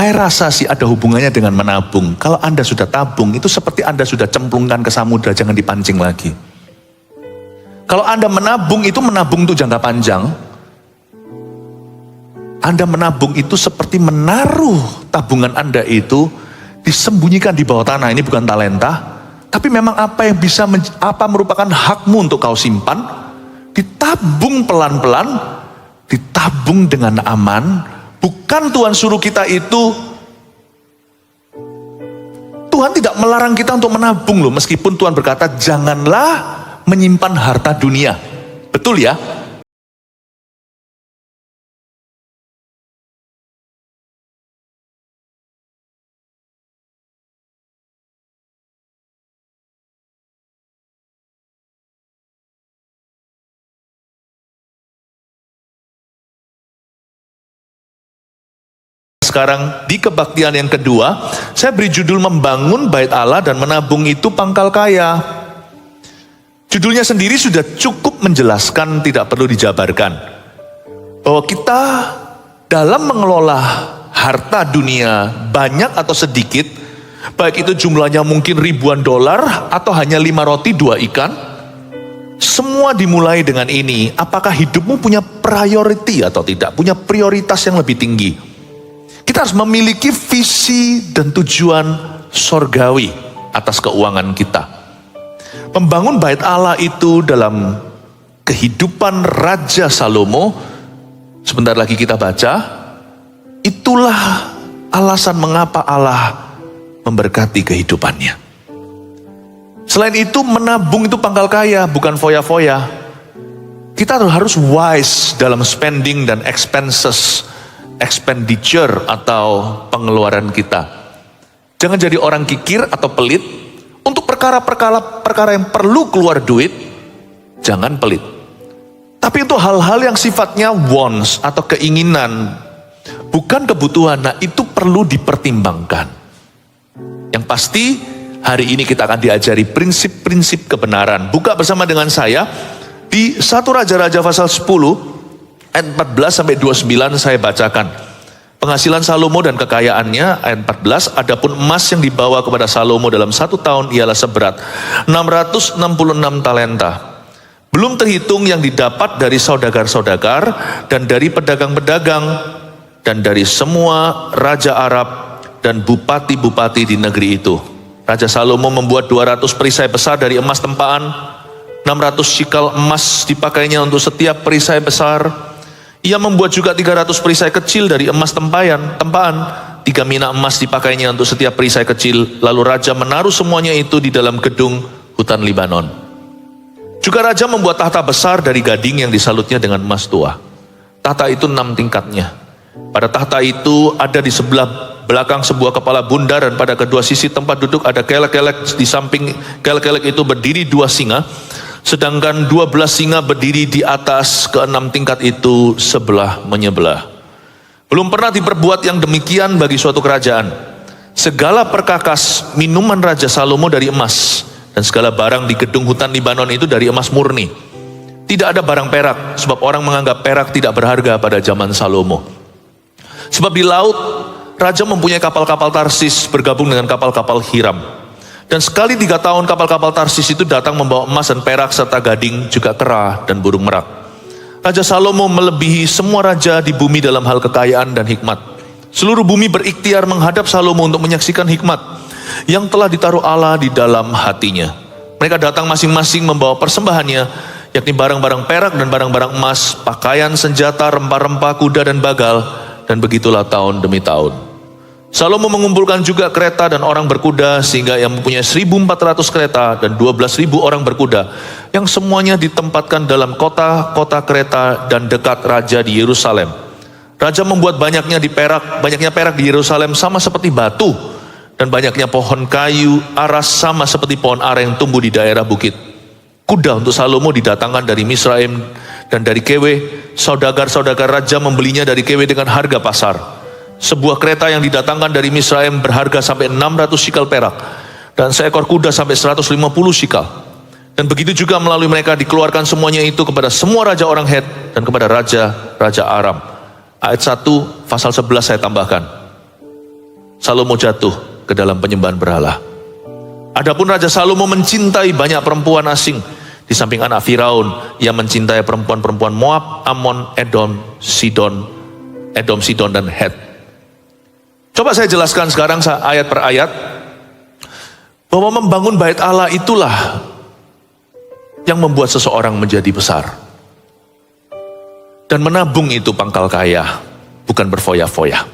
Saya rasa sih ada hubungannya dengan menabung. Kalau Anda sudah tabung, itu seperti Anda sudah cemplungkan ke samudra, jangan dipancing lagi. Kalau Anda menabung, itu menabung itu jangka panjang. Anda menabung itu seperti menaruh tabungan Anda itu disembunyikan di bawah tanah. Ini bukan talenta, tapi memang apa yang bisa, apa merupakan hakmu untuk kau simpan, ditabung pelan-pelan, ditabung dengan aman. Bukan Tuhan suruh kita itu, Tuhan tidak melarang kita untuk menabung loh, meskipun Tuhan berkata janganlah menyimpan harta dunia. Betul ya? Sekarang di kebaktian yang kedua, saya beri judul membangun bait Allah dan menabung itu pangkal kaya. Judulnya sendiri sudah cukup menjelaskan, tidak perlu dijabarkan. Bahwa kita dalam mengelola harta dunia, banyak atau sedikit, baik itu jumlahnya mungkin ribuan dolar atau hanya 5 roti 2 ikan, semua dimulai dengan ini. Apakah hidupmu punya priority atau tidak? Punya prioritas yang lebih tinggi. Kita harus memiliki visi dan tujuan sorgawi atas keuangan kita. Membangun bait Allah itu dalam kehidupan Raja Salomo, sebentar lagi kita baca, itulah alasan mengapa Allah memberkati kehidupannya. Selain itu, menabung itu pangkal kaya, bukan foya-foya. Kita harus wise dalam spending dan expenditure atau pengeluaran kita. Jangan jadi orang kikir atau pelit. Untuk perkara yang perlu keluar duit, jangan pelit. Tapi untuk hal-hal yang sifatnya wants atau keinginan, bukan kebutuhan, nah itu perlu dipertimbangkan. Yang pasti hari ini kita akan diajari prinsip-prinsip kebenaran. Buka bersama dengan saya di 1 Raja-Raja pasal 10 ayat 14 sampai 29 saya bacakan. Penghasilan Salomo dan kekayaannya, ayat 14, adapun emas yang dibawa kepada Salomo dalam 1 tahun ialah seberat 666 talenta. Belum terhitung yang didapat dari saudagar-saudagar dan dari pedagang-pedagang dan dari semua raja Arab dan bupati-bupati di negeri itu. Raja Salomo membuat 200 perisai besar dari emas tempaan, 600 shikal emas dipakainya untuk setiap perisai besar. Ia membuat juga 300 perisai kecil dari emas tempaan, 3 mina emas dipakainya untuk setiap perisai kecil. Lalu raja menaruh semuanya itu di dalam gedung hutan Libanon. Juga raja membuat tahta besar dari gading yang disalutnya dengan emas tua. Tahta itu 6 tingkatnya. Pada tahta itu ada di sebelah belakang sebuah kepala bunda, dan pada kedua sisi tempat duduk ada kelek-kelek. Di samping kelek-kelek itu berdiri 2 singa. Sedangkan 12 singa berdiri di atas ke-6 tingkat itu sebelah menyebelah. Belum pernah diperbuat yang demikian bagi suatu kerajaan. Segala perkakas minuman Raja Salomo dari emas, dan segala barang di gedung hutan Libanon itu dari emas murni. Tidak ada barang perak, sebab orang menganggap perak tidak berharga pada zaman Salomo. Sebab di laut, Raja mempunyai kapal-kapal Tarsis bergabung dengan kapal-kapal Hiram. Dan sekali 3 tahun kapal-kapal Tarsis itu datang membawa emas dan perak serta gading, juga kera dan burung merak. Raja Salomo melebihi semua raja di bumi dalam hal kekayaan dan hikmat. Seluruh bumi berikhtiar menghadap Salomo untuk menyaksikan hikmat yang telah ditaruh Allah di dalam hatinya. Mereka datang masing-masing membawa persembahannya, yakni barang-barang perak dan barang-barang emas, pakaian, senjata, rempah-rempah, kuda dan bagal, dan begitulah tahun demi tahun. Salomo mengumpulkan juga kereta dan orang berkuda, sehingga ia mempunyai 1.400 kereta dan 12.000 orang berkuda, yang semuanya ditempatkan dalam kota-kota kereta dan dekat raja di Yerusalem. Raja membuat banyaknya perak di Yerusalem sama seperti batu, dan banyaknya pohon kayu aras sama seperti pohon ara yang tumbuh di daerah bukit. Kuda untuk Salomo didatangkan dari Misraim dan dari Kewe. Saudagar-saudagar raja membelinya dari Kewe dengan harga pasar. Sebuah kereta yang didatangkan dari Misraim berharga sampai 600 shikal perak, dan seekor kuda sampai 150 shikal. Dan begitu juga melalui mereka dikeluarkan semuanya itu kepada semua raja orang Het dan kepada raja-raja Aram. Ayat 1 pasal 11 saya tambahkan. Salomo jatuh ke dalam penyembahan berhala. Adapun Raja Salomo mencintai banyak perempuan asing. Di samping anak Firaun, ia mencintai perempuan-perempuan Moab, Ammon, Edom, Sidon, dan Het. Coba saya jelaskan sekarang ayat per ayat, bahwa membangun bait Allah itulah yang membuat seseorang menjadi besar. Dan menabung itu pangkal kaya, bukan berfoya-foya.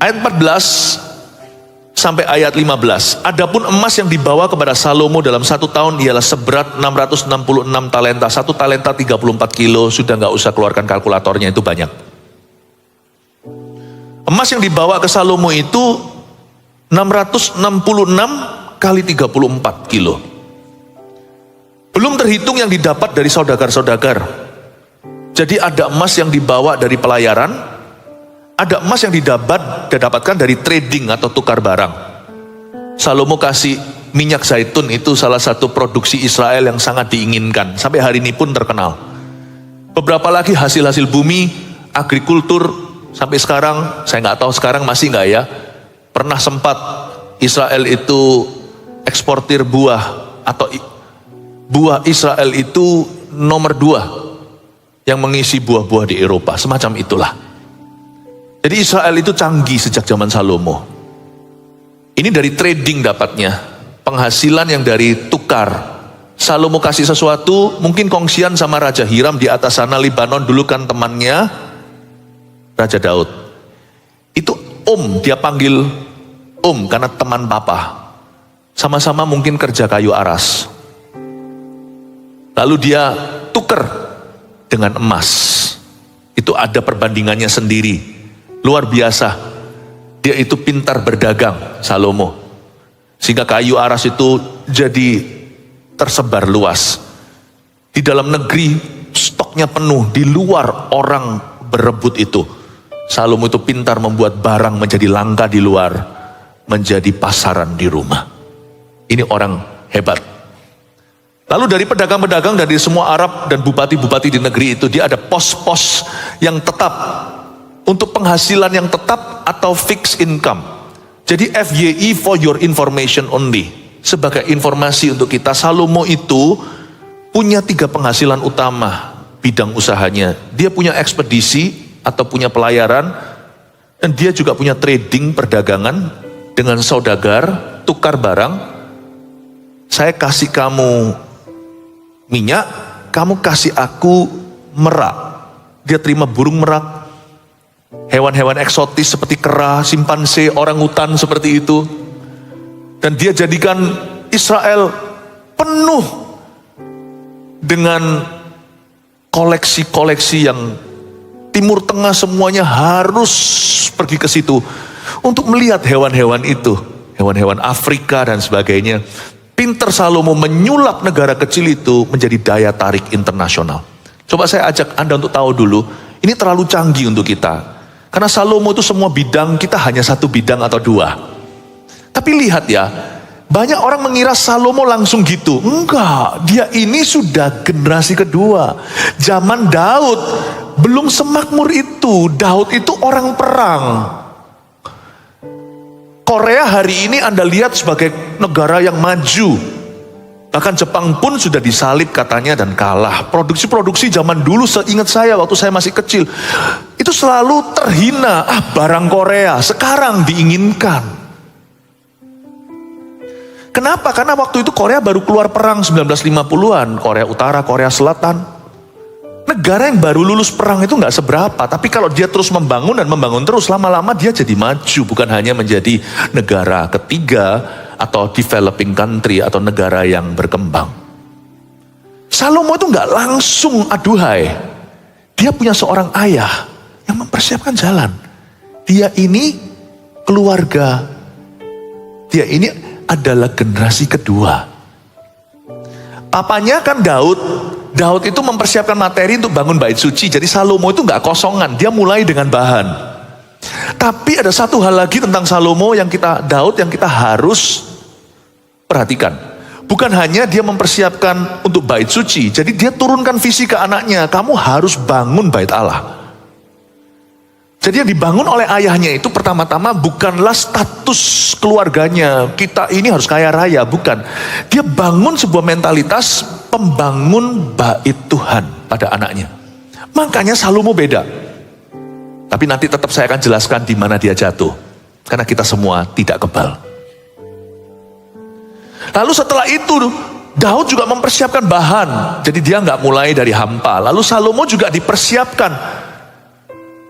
Ayat 14 sampai ayat 15. Adapun emas yang dibawa kepada Salomo dalam 1 tahun ialah seberat 666 talenta. 1 talenta 34 kilo, sudah gak usah keluarkan kalkulatornya, itu banyak. Emas yang dibawa ke Salomo itu 666 kali 34 kilo. Belum terhitung yang didapat dari saudagar-saudagar. Jadi ada emas yang dibawa dari pelayaran, ada emas yang didapatkan dari trading atau tukar barang. Salomo kasih minyak zaitun, itu salah satu produksi Israel yang sangat diinginkan. Sampai hari ini pun terkenal. Beberapa lagi hasil-hasil bumi, agrikultur, sampai sekarang, saya nggak tahu sekarang masih nggak ya. Pernah sempat Israel itu eksportir buah, atau buah Israel itu nomor 2 yang mengisi buah-buah di Eropa, semacam itulah. Jadi Israel itu canggih sejak zaman Salomo. Ini dari trading dapatnya, penghasilan yang dari tukar. Salomo kasih sesuatu, mungkin kongsian sama Raja Hiram di atas sana Libanon, dulu kan temannya Raja Daud. Itu dia panggil karena teman papa. Sama-sama mungkin kerja kayu aras. Lalu dia tuker dengan emas. Itu ada perbandingannya sendiri. Luar biasa. Dia itu pintar berdagang, Salomo. Sehingga kayu aras itu jadi tersebar luas. Di dalam negeri stoknya penuh, di luar orang berebut itu. Salomo itu pintar membuat barang menjadi langka di luar, menjadi pasaran di rumah. Ini orang hebat. Lalu dari pedagang-pedagang dari semua Arab dan bupati-bupati di negeri itu, dia ada pos-pos yang tetap, untuk penghasilan yang tetap atau fixed income. Jadi FYI, for your information only. Sebagai informasi untuk kita, Salomo itu punya 3 penghasilan utama bidang usahanya. Dia punya ekspedisi atau punya pelayaran, dan dia juga punya trading, perdagangan dengan saudagar, tukar barang. Saya kasih kamu minyak, kamu kasih aku merak. Dia terima burung merak, hewan-hewan eksotis seperti kera, simpanse, orangutan seperti itu. Dan dia jadikan Israel penuh dengan koleksi-koleksi yang Timur Tengah semuanya harus pergi ke situ untuk melihat hewan-hewan itu. Hewan-hewan Afrika dan sebagainya. Pinter Salomo menyulap negara kecil itu menjadi daya tarik internasional. Coba saya ajak Anda untuk tahu dulu, ini terlalu canggih untuk kita. Karena Salomo itu semua bidang, kita hanya 1 bidang atau 2. Tapi lihat ya, banyak orang mengira Salomo langsung gitu. Enggak, dia ini sudah generasi kedua. Zaman Daud, belum semakmur itu. Daud itu orang perang. Korea hari ini Anda lihat sebagai negara yang maju. Bahkan Jepang pun sudah disalib katanya dan kalah. Produksi-produksi zaman dulu seingat saya waktu saya masih kecil, itu selalu terhina. Barang Korea, sekarang diinginkan. Kenapa? Karena waktu itu Korea baru keluar perang 1950-an. Korea Utara, Korea Selatan. Negara yang baru lulus perang itu gak seberapa. Tapi kalau dia terus membangun dan membangun terus, lama-lama dia jadi maju. Bukan hanya menjadi negara ketiga atau developing country atau negara yang berkembang. Salomo itu gak langsung aduhai. Dia punya seorang ayah yang mempersiapkan jalan. Dia ini keluarga. Dia ini adalah generasi kedua. Papanya kan Daud. Daud itu mempersiapkan materi untuk bangun bait suci. Jadi Salomo itu gak kosongan. Dia mulai dengan bahan. Tapi ada satu hal lagi tentang Salomo yang Daud yang kita harus perhatikan. Bukan hanya dia mempersiapkan untuk bait suci. Jadi dia turunkan visi ke anaknya. Kamu harus bangun bait Allah. Jadi yang dibangun oleh ayahnya itu pertama-tama bukanlah status keluarganya. Kita ini harus kaya raya, bukan. Dia bangun sebuah mentalitas pembangun bait Tuhan pada anaknya. Makanya Salomo beda. Tapi nanti tetap saya akan jelaskan di mana dia jatuh. Karena kita semua tidak kebal. Lalu setelah itu Daud juga mempersiapkan bahan. Jadi dia nggak mulai dari hampa. Lalu Salomo juga dipersiapkan.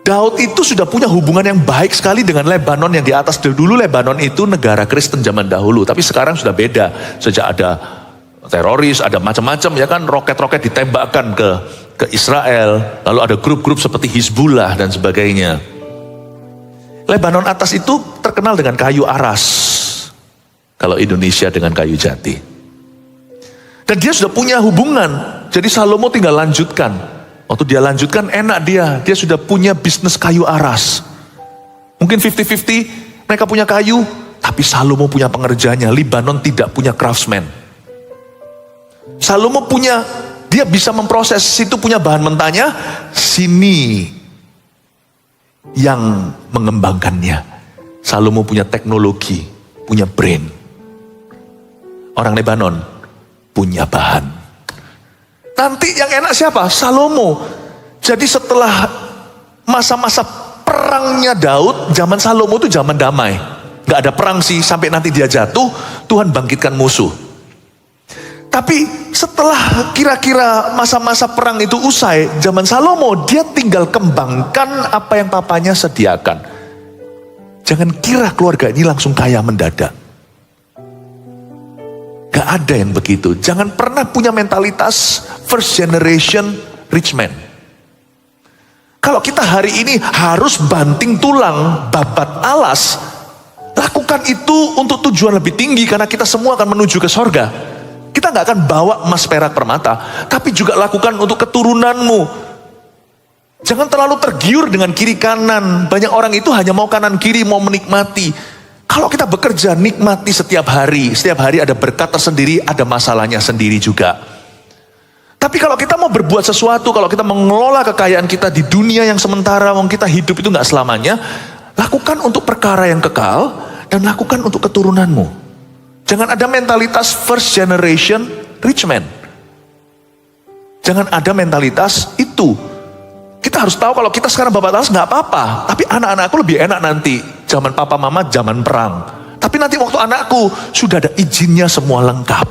Daud itu sudah punya hubungan yang baik sekali dengan Lebanon yang di atas. Dulu Lebanon itu negara Kristen zaman dahulu. Tapi sekarang sudah beda. Sejak ada teroris, ada macam-macam ya kan. Roket-roket ditembakkan ke Israel. Lalu ada grup-grup seperti Hizbullah dan sebagainya. Lebanon atas itu terkenal dengan kayu aras. Kalau Indonesia dengan kayu jati. Dan dia sudah punya hubungan. Jadi Salomo tinggal lanjutkan. Waktu dia lanjutkan enak dia. Dia sudah punya bisnis kayu aras. Mungkin 50-50 mereka punya kayu. Tapi Salomo punya pengerjanya. Lebanon tidak punya craftsman. Salomo punya, dia bisa memproses. Situ punya bahan mentahnya. Sini yang mengembangkannya. Salomo punya teknologi. Punya brain. Orang Lebanon punya bahan. Nanti yang enak siapa? Salomo. Jadi setelah masa-masa perangnya Daud, zaman Salomo itu zaman damai. Gak ada perang sih, sampai nanti dia jatuh, Tuhan bangkitkan musuh. Tapi setelah kira-kira masa-masa perang itu usai, zaman Salomo, dia tinggal kembangkan apa yang papanya sediakan. Jangan kira keluarga ini langsung kaya mendadak. Gak ada yang begitu. Jangan pernah punya mentalitas first generation rich man. Kalau kita hari ini harus banting tulang, babat alas, lakukan itu untuk tujuan lebih tinggi karena kita semua akan menuju ke sorga. Kita gak akan bawa emas perak permata, tapi juga lakukan untuk keturunanmu. Jangan terlalu tergiur dengan kiri kanan. Banyak orang itu hanya mau kanan kiri, mau menikmati. Kalau kita bekerja, nikmati setiap hari. Setiap hari ada berkat tersendiri, ada masalahnya sendiri juga. Tapi kalau kita mau berbuat sesuatu, kalau kita mengelola kekayaan kita di dunia yang sementara, kita hidup itu gak selamanya, lakukan untuk perkara yang kekal, dan lakukan untuk keturunanmu. Jangan ada mentalitas first generation rich man. Jangan ada mentalitas itu. Kita harus tahu kalau kita sekarang babat alas gak apa-apa. Tapi anak-anakku lebih enak nanti. Zaman papa mama, zaman perang. Tapi nanti waktu anakku, sudah ada izinnya semua lengkap.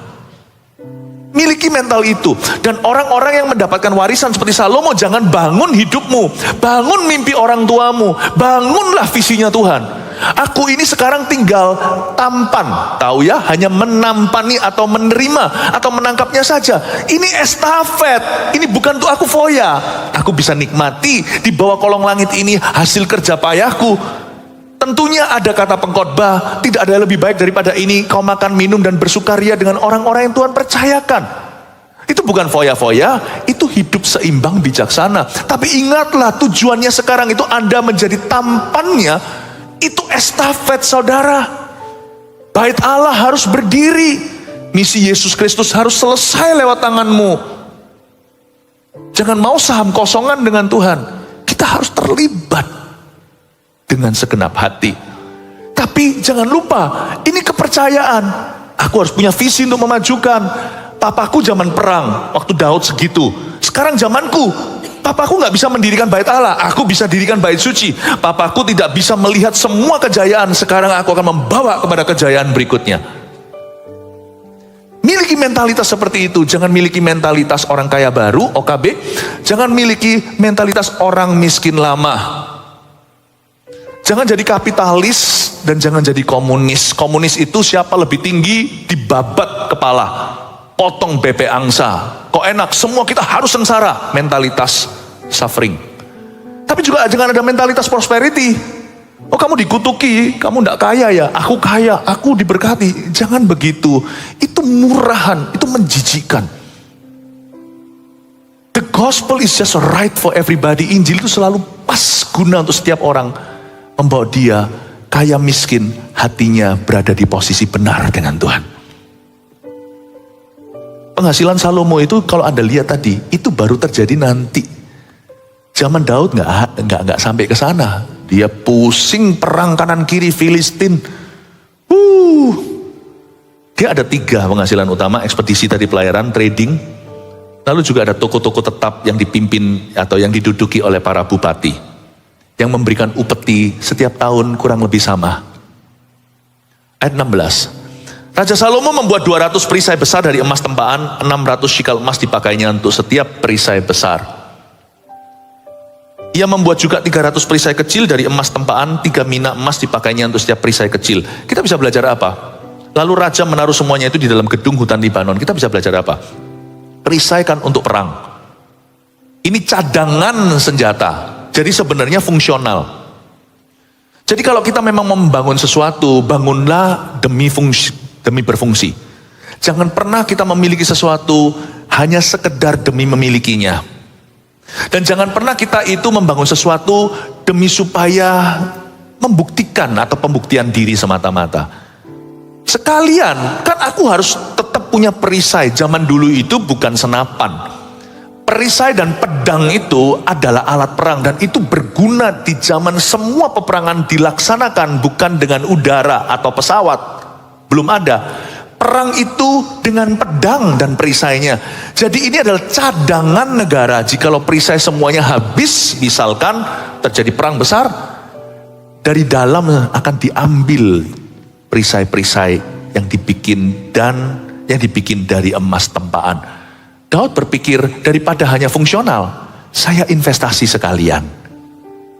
Miliki mental itu. Dan orang-orang yang mendapatkan warisan seperti Salomo, jangan bangun hidupmu. Bangun mimpi orang tuamu. Bangunlah visinya Tuhan. Aku ini sekarang tinggal tampan. Tahu ya, hanya menampani atau menerima atau menangkapnya saja. Ini estafet. Ini bukan untuk aku foya. Aku bisa nikmati di bawah kolong langit ini hasil kerja payahku. Tentunya ada kata pengkhotbah, tidak ada yang lebih baik daripada ini. Kau makan, minum, dan bersukaria dengan orang-orang yang Tuhan percayakan. Itu bukan foya-foya, itu hidup seimbang bijaksana. Tapi ingatlah tujuannya sekarang itu Anda menjadi tampannya, itu estafet saudara. Bait Allah harus berdiri. Misi Yesus Kristus harus selesai lewat tanganmu. Jangan mau saham kosongan dengan Tuhan. Kita harus terlibat dengan segenap hati. Tapi jangan lupa, ini kepercayaan. Aku harus punya visi untuk memajukan. Papaku zaman perang, waktu Daud segitu. Sekarang zamanku, papaku gak bisa mendirikan bait Allah, aku bisa dirikan bait suci. Papaku tidak bisa melihat semua kejayaan, sekarang aku akan membawa kepada kejayaan berikutnya. Miliki mentalitas seperti itu. Jangan miliki mentalitas orang kaya baru, OKB. Jangan miliki mentalitas orang miskin lama. Jangan jadi kapitalis dan jangan jadi komunis. Komunis itu siapa lebih tinggi dibabat kepala, potong BP angsa. Kok enak, semua kita harus sengsara. Mentalitas suffering. Tapi juga jangan ada mentalitas prosperity. Oh kamu dikutuki, kamu tidak kaya ya, aku diberkati. Jangan begitu, itu murahan, itu menjijikkan. The gospel is just right for everybody. Injil itu selalu pas guna untuk setiap orang. Membawa dia kaya miskin, hatinya berada di posisi benar dengan Tuhan. Penghasilan Salomo itu kalau Anda lihat tadi, itu baru terjadi nanti. Zaman Daud nggak sampai ke sana. Dia pusing perang kanan kiri Filistin. Dia ada 3 penghasilan utama, ekspedisi tadi, pelayaran, trading. Lalu juga ada toko-toko tetap yang dipimpin atau yang diduduki oleh para bupati. Yang memberikan upeti setiap tahun kurang lebih sama. Ayat 16. Raja Salomo membuat 200 perisai besar dari emas tempaan, 600 shikal emas dipakainya untuk setiap perisai besar. Ia membuat juga 300 perisai kecil dari emas tempaan, 3 mina emas dipakainya untuk setiap perisai kecil. Kita bisa belajar apa? Lalu raja menaruh semuanya itu di dalam gedung hutan Libanon. Kita bisa belajar apa? Perisai kan untuk perang. Ini cadangan senjata. Jadi sebenarnya fungsional. Jadi kalau kita memang membangun sesuatu, bangunlah demi berfungsi. Jangan pernah kita memiliki sesuatu hanya sekedar demi memilikinya. Dan jangan pernah kita itu membangun sesuatu demi supaya membuktikan atau pembuktian diri semata-mata. Sekalian, kan aku harus tetap punya perisai. Zaman dulu itu bukan senapan. Perisai dan pedang itu adalah alat perang dan itu berguna di zaman semua peperangan dilaksanakan bukan dengan udara atau pesawat. Belum ada. Perang itu dengan pedang dan perisainya. Jadi ini adalah cadangan negara. Jikalau perisai semuanya habis, misalkan terjadi perang besar, dari dalam akan diambil perisai-perisai yang dibikin dari emas tempaan. Daud berpikir daripada hanya fungsional, saya investasi sekalian.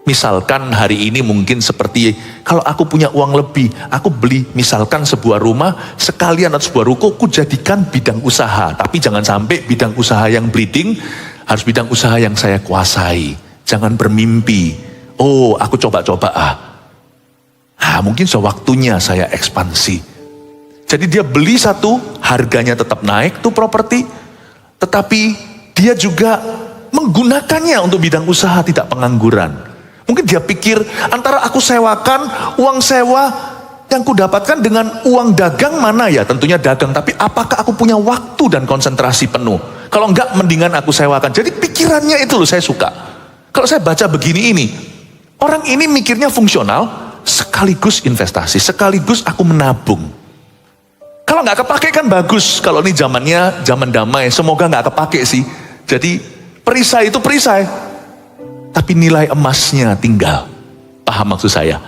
Misalkan hari ini mungkin seperti kalau aku punya uang lebih, aku beli misalkan sebuah rumah sekalian atau sebuah ruko, aku jadikan bidang usaha. Tapi jangan sampai bidang usaha yang bleeding, harus bidang usaha yang saya kuasai. Jangan bermimpi, oh aku coba-coba mungkin sewaktunya saya ekspansi. Jadi dia beli satu, harganya tetap naik tuh properti, tetapi dia juga menggunakannya untuk bidang usaha, tidak pengangguran. Mungkin dia pikir antara aku sewakan, uang sewa yang ku dapatkan dengan uang dagang mana ya? Tentunya dagang, tapi apakah aku punya waktu dan konsentrasi penuh? Kalau enggak, mendingan aku sewakan. Jadi pikirannya itu loh saya suka. Kalau saya baca begini ini, orang ini mikirnya fungsional, sekaligus investasi, sekaligus aku menabung. Kalau nggak kepake kan bagus. Kalau ini zamannya zaman damai, semoga nggak kepake sih. Jadi perisai itu perisai, tapi nilai emasnya tinggal. Paham maksud saya?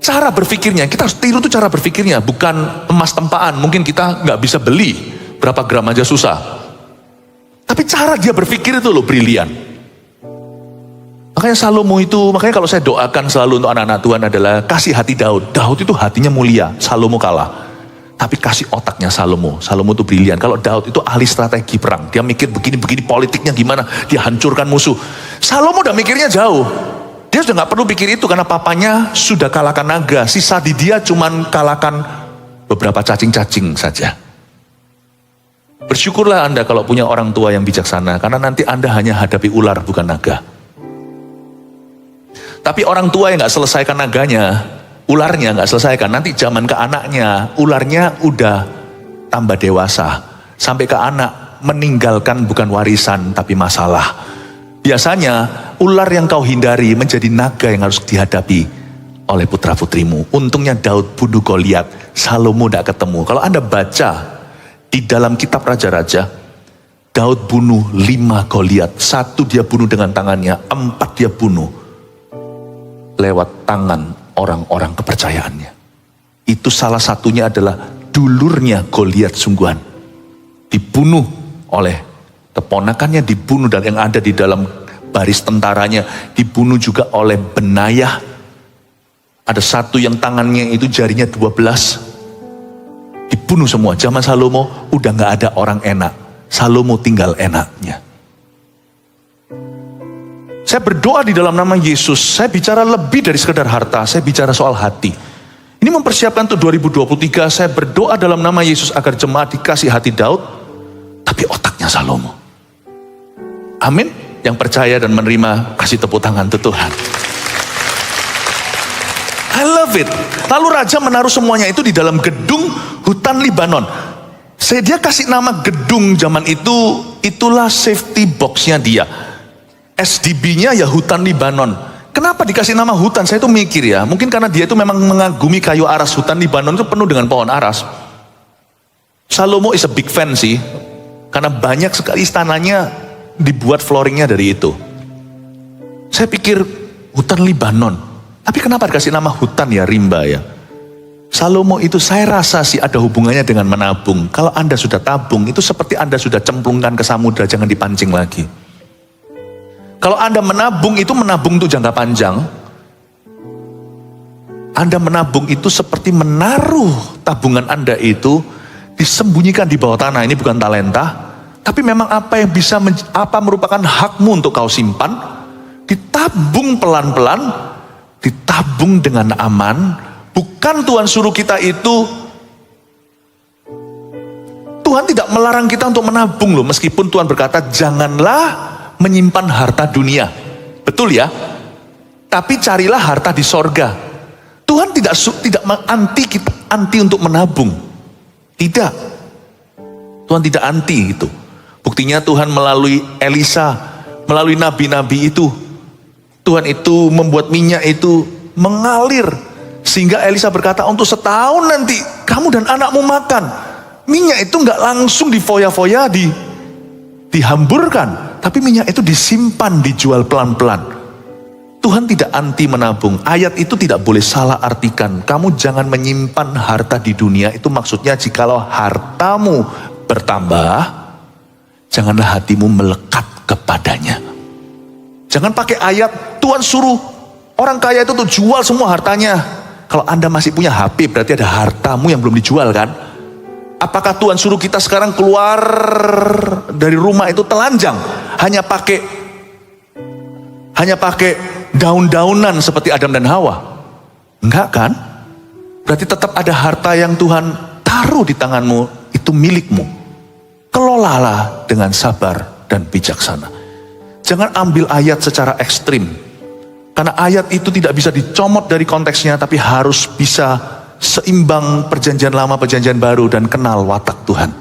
Cara berpikirnya, kita harus tiru tuh cara berpikirnya. Bukan emas tempaan, mungkin kita nggak bisa beli, berapa gram aja susah. Tapi cara dia berpikir itu loh brilian. Makanya Salomo itu, makanya kalau saya doakan selalu untuk anak-anak Tuhan adalah kasih hati Daud. Daud itu hatinya mulia, Salomo kalah. Tapi kasih otaknya Salomo. Salomo itu brilian. Kalau Daud itu ahli strategi perang. Dia mikir begini-begini politiknya gimana. Dia hancurkan musuh. Salomo udah mikirnya jauh. Dia sudah gak perlu pikir itu karena papanya sudah kalahkan naga. Sisa di dia cuman kalahkan beberapa cacing-cacing saja. Bersyukurlah Anda kalau punya orang tua yang bijaksana. Karena nanti Anda hanya hadapi ular bukan naga. Tapi orang tua yang gak selesaikan naganya, ularnya nggak selesaikan, nanti zaman ke anaknya, ularnya udah tambah dewasa, sampai ke anak meninggalkan bukan warisan tapi masalah. Biasanya ular yang kau hindari menjadi naga yang harus dihadapi oleh putra putrimu. Untungnya Daud bunuh Goliat, Salomo tidak ketemu. Kalau Anda baca di dalam kitab Raja-Raja, Daud bunuh 5 Goliat, 1 dia bunuh dengan tangannya, 4 dia bunuh lewat tangan orang-orang kepercayaannya. Itu salah satunya adalah dulurnya Goliat sungguhan. Dibunuh oleh keponakannya, dibunuh dan yang ada di dalam baris tentaranya, dibunuh juga oleh Benayah. Ada 1 yang tangannya itu jarinya 12. Dibunuh semua. Zaman Salomo udah gak ada orang enak. Salomo tinggal enaknya. Saya berdoa di dalam nama Yesus, saya bicara lebih dari sekedar harta, saya bicara soal hati. Ini mempersiapkan untuk 2023, saya berdoa dalam nama Yesus agar jemaat dikasih hati Daud, tapi otaknya Salomo. Amin. Yang percaya dan menerima, kasih tepuk tangan untuk Tuhan. I love it. Lalu raja menaruh semuanya itu di dalam gedung hutan Libanon. Dia kasih nama gedung zaman itu, itulah safety boxnya dia. SDB-nya ya hutan Libanon. Kenapa dikasih nama hutan? Saya tuh mikir ya, mungkin karena dia itu memang mengagumi kayu aras. Hutan Libanon itu penuh dengan pohon aras. Salomo is a big fan sih, karena banyak sekali istananya dibuat flooringnya dari itu. Saya pikir hutan Libanon, tapi kenapa dikasih nama hutan ya, rimba ya? Salomo itu saya rasa sih ada hubungannya dengan menabung. Kalau Anda sudah tabung, itu seperti Anda sudah cemplungkan ke samudra, jangan dipancing lagi. Kalau Anda menabung, itu menabung untuk jangka panjang. Anda menabung itu seperti menaruh tabungan Anda itu disembunyikan di bawah tanah. Ini bukan talenta, tapi memang apa yang bisa, apa merupakan hakmu untuk kau simpan, ditabung pelan-pelan, ditabung dengan aman. Bukan Tuhan suruh kita itu, Tuhan tidak melarang kita untuk menabung loh, meskipun Tuhan berkata janganlah menyimpan harta dunia. Betul ya? Tapi carilah harta di sorga. Tuhan tidak anti untuk menabung. Tidak. Tuhan tidak anti itu. Buktinya Tuhan melalui Elisa, melalui nabi-nabi itu, Tuhan itu membuat minyak itu mengalir. Sehingga Elisa berkata, untuk setahun nanti kamu dan anakmu makan. Minyak itu nggak langsung difoya-foya, dihamburkan. Tapi minyak itu disimpan, dijual pelan-pelan. Tuhan tidak anti menabung. Ayat itu tidak boleh salah artikan. Kamu jangan menyimpan harta di dunia. Itu maksudnya jikalau hartamu bertambah, janganlah hatimu melekat kepadanya. Jangan pakai ayat, Tuhan suruh orang kaya itu tuh jual semua hartanya. Kalau Anda masih punya HP, berarti ada hartamu yang belum dijual kan? Apakah Tuhan suruh kita sekarang keluar dari rumah itu telanjang? Hanya pakai daun-daunan seperti Adam dan Hawa? Enggak kan? Berarti tetap ada harta yang Tuhan taruh di tanganmu, itu milikmu. Kelolalah dengan sabar dan bijaksana. Jangan ambil ayat secara ekstrim. Karena ayat itu tidak bisa dicomot dari konteksnya, tapi harus bisa seimbang perjanjian lama, perjanjian baru, dan kenal watak Tuhan.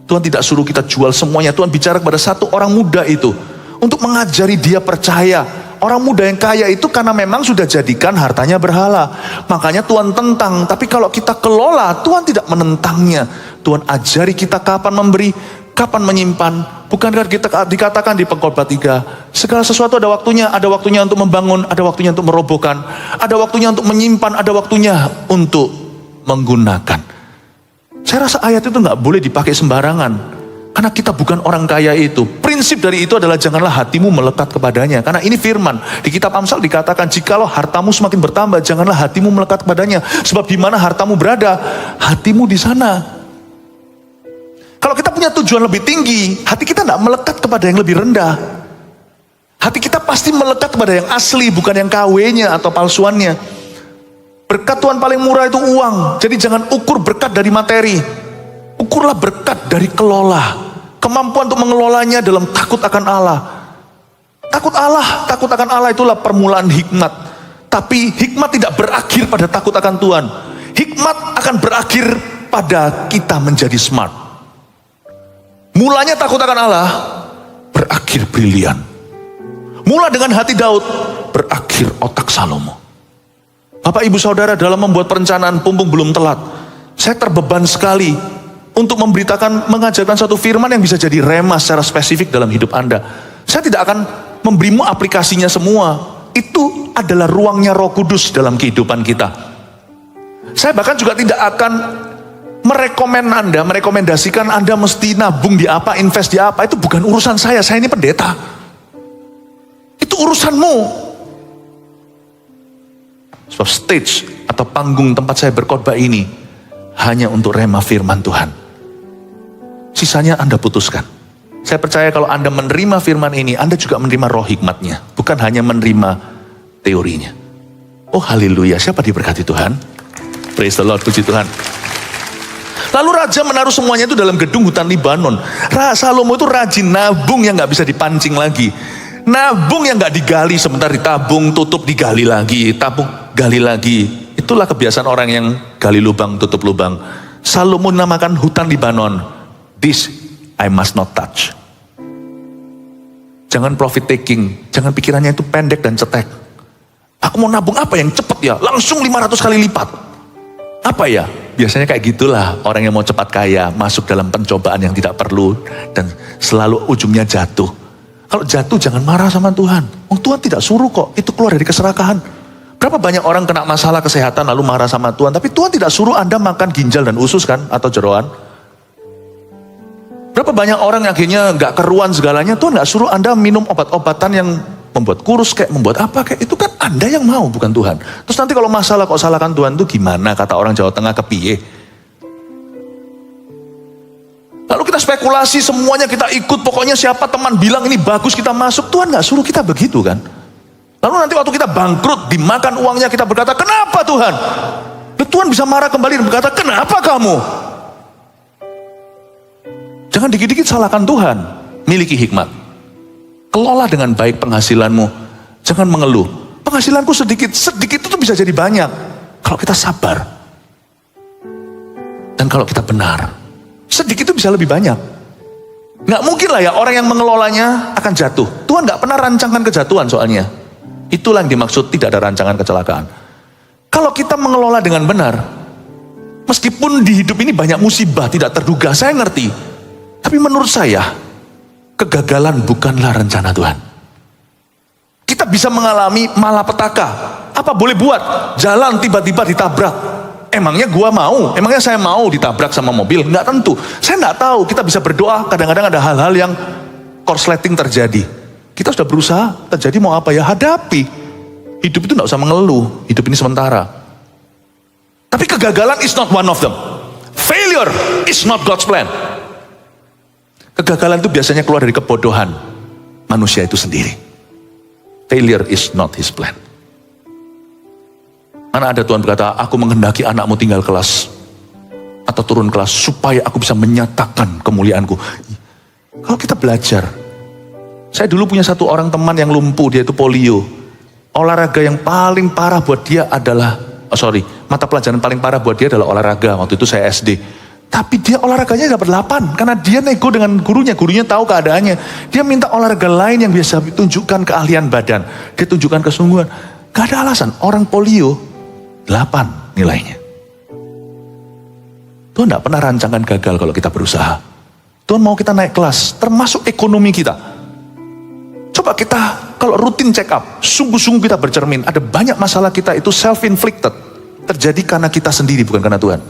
Tuhan tidak suruh kita jual semuanya. Tuhan bicara kepada satu orang muda itu, untuk mengajari dia percaya. Orang muda yang kaya itu karena memang sudah jadikan hartanya berhala. Makanya Tuhan tentang, tapi kalau kita kelola, Tuhan tidak menentangnya. Tuhan ajari kita kapan memberi, kapan menyimpan. Bukankah kita dikatakan di Pengkhotbah 3, segala sesuatu ada waktunya untuk membangun, ada waktunya untuk merobohkan, ada waktunya untuk menyimpan, ada waktunya untuk menggunakan. Saya rasa ayat itu nggak boleh dipakai sembarangan, karena kita bukan orang kaya itu. Prinsip dari itu adalah janganlah hatimu melekat kepadanya, karena ini firman. Di kitab Amsal dikatakan, jikalau hartamu semakin bertambah, janganlah hatimu melekat kepadanya, sebab di mana hartamu berada, hatimu di sana. Kalau kita punya tujuan lebih tinggi, hati kita tidak melekat kepada yang lebih rendah. Hati kita pasti melekat kepada yang asli, bukan yang KW-nya atau palsuannya. Berkat Tuhan paling murah itu uang. Jadi jangan ukur berkat dari materi. Ukurlah berkat dari kelola. Kemampuan untuk mengelolanya dalam takut akan Allah. Takut akan Allah itulah permulaan hikmat. Tapi hikmat tidak berakhir pada takut akan Tuhan. Hikmat akan berakhir pada kita menjadi smart. Mulanya takut akan Allah, berakhir brilian. Mula dengan hati Daud, berakhir otak Salomo. Bapak ibu saudara, dalam membuat perencanaan Pumpung Belum Telat, saya terbeban sekali untuk memberitakan, mengajarkan satu firman yang bisa jadi rema secara spesifik dalam hidup Anda. Saya tidak akan memberimu aplikasinya semua. Itu adalah ruangnya Roh Kudus dalam kehidupan kita. Saya bahkan juga tidak akan merekomendasikan Anda mesti nabung di apa, invest di apa. Itu bukan urusan saya ini pendeta. Itu urusanmu. Sebab stage atau panggung tempat saya berkhotbah ini hanya untuk rema firman Tuhan. Sisanya Anda putuskan. Saya percaya kalau Anda menerima firman ini, Anda juga menerima roh hikmatnya, bukan hanya menerima teorinya. Oh haleluya, siapa diberkati Tuhan? Praise the Lord, puji Tuhan. Lalu raja menaruh semuanya itu dalam gedung hutan Libanon. Salomo itu rajin nabung yang gak bisa dipancing lagi. Nabung yang gak digali, sebentar ditabung, tutup, digali lagi, tabung, gali lagi. Itulah kebiasaan orang yang gali lubang, tutup lubang. Salomo namakan hutan Libanon, this I must not touch. Jangan profit taking, jangan pikirannya itu pendek dan cetek. Aku mau nabung apa yang cepat ya, langsung 500 kali lipat. Apa ya? Biasanya kayak gitulah orang yang mau cepat kaya, masuk dalam pencobaan yang tidak perlu dan selalu ujungnya jatuh. Kalau jatuh jangan marah sama Tuhan. Oh, Tuhan tidak suruh kok, itu keluar dari keserakahan. Berapa banyak orang kena masalah kesehatan lalu marah sama Tuhan, tapi Tuhan tidak suruh Anda makan ginjal dan usus kan, atau jeroan. Berapa banyak orang yang akhirnya gak keruan segalanya, Tuhan gak suruh Anda minum obat-obatan yang membuat kurus kayak, membuat apa kayak, itu kan Anda yang mau bukan Tuhan. Terus nanti kalau masalah kok salahkan Tuhan itu gimana, kata orang Jawa Tengah, kepiye. Lalu kita spekulasi semuanya kita ikut, pokoknya siapa teman bilang ini bagus kita masuk, Tuhan gak suruh kita begitu kan. Lalu nanti waktu kita bangkrut, dimakan uangnya kita berkata, kenapa Tuhan? Dan Tuhan bisa marah kembali dan berkata, kenapa kamu? Jangan dikit-dikit salahkan Tuhan. Miliki hikmat. Kelola dengan baik penghasilanmu. Jangan mengeluh. Penghasilanku sedikit. Sedikit itu bisa jadi banyak. Kalau kita sabar. Dan kalau kita benar. Sedikit itu bisa lebih banyak. Nggak mungkin lah ya orang yang mengelolanya akan jatuh. Tuhan nggak pernah rancangkan kejatuhan soalnya. Itulah yang dimaksud tidak ada rancangan kecelakaan. Kalau kita mengelola dengan benar. Meskipun di hidup ini banyak musibah tidak terduga. Saya ngerti. Tapi menurut saya, kegagalan bukanlah rencana Tuhan. Kita bisa mengalami malapetaka. Apa boleh buat? Jalan tiba-tiba ditabrak. Emangnya gua mau? Emangnya saya mau ditabrak sama mobil? Nggak tentu. Saya nggak tahu. Kita bisa berdoa. Kadang-kadang ada hal-hal yang korsleting terjadi. Kita sudah berusaha. Terjadi mau apa ya? Hadapi. Hidup itu nggak usah mengeluh. Hidup ini sementara. Tapi kegagalan is not one of them. Failure is not God's plan. Kegagalan itu biasanya keluar dari kebodohan manusia itu sendiri. Failure is not his plan. Mana ada Tuhan berkata, aku menghendaki anakmu tinggal kelas atau turun kelas supaya aku bisa menyatakan kemuliaanku. Kalau kita belajar, saya dulu punya satu orang teman yang lumpuh, dia itu polio. Olahraga yang paling parah buat dia adalah, mata pelajaran paling parah buat dia adalah olahraga. Waktu itu saya SD. Tapi dia olahraganya dapat 8 karena dia nego dengan gurunya. Gurunya tahu keadaannya. Dia minta olahraga lain yang biasa tunjukkan keahlian badan. Dia tunjukkan kesungguhan. Gak ada alasan. Orang polio 8 nilainya. Tuhan gak pernah rancangkan gagal kalau kita berusaha. Tuhan mau kita naik kelas. Termasuk ekonomi kita. Coba kita kalau rutin check up. Sungguh-sungguh kita bercermin. Ada banyak masalah kita itu self-inflicted. Terjadi karena kita sendiri bukan karena Tuhan.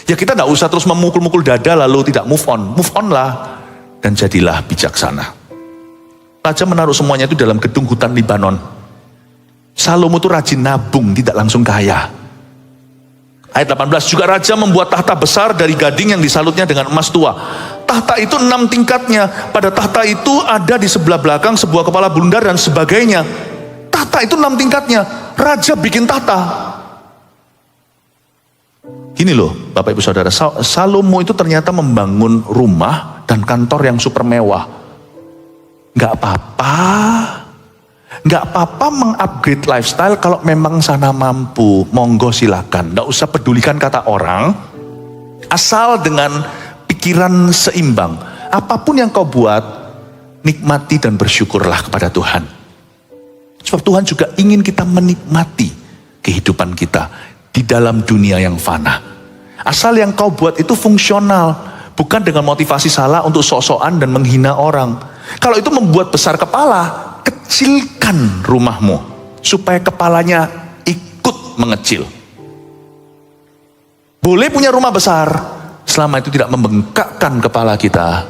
Ya kita tidak usah terus memukul-mukul dada lalu tidak move on. Move on lah. Dan jadilah bijaksana. Raja menaruh semuanya itu dalam gedung hutan Libanon. Salomo itu rajin nabung, tidak langsung kaya. Ayat 18, juga raja membuat tahta besar dari gading yang disalutnya dengan emas tua. Tahta itu 6 tingkatnya. Pada tahta itu ada di sebelah belakang sebuah kepala bundar dan sebagainya. Tahta itu 6 tingkatnya. Raja bikin tahta. Gini loh Bapak Ibu Saudara, Salomo itu ternyata membangun rumah dan kantor yang super mewah. Gak apa-apa mengupgrade lifestyle kalau memang sana mampu, monggo silakan. Gak usah pedulikan kata orang, asal dengan pikiran seimbang. Apapun yang kau buat, nikmati dan bersyukurlah kepada Tuhan. Sebab Tuhan juga ingin kita menikmati kehidupan kita di dalam dunia yang fana. Asal yang kau buat itu fungsional, bukan dengan motivasi salah untuk sok-sokan dan menghina orang. Kalau itu membuat besar kepala, kecilkan rumahmu supaya kepalanya ikut mengecil. Boleh punya rumah besar, selama itu tidak membengkakkan kepala kita.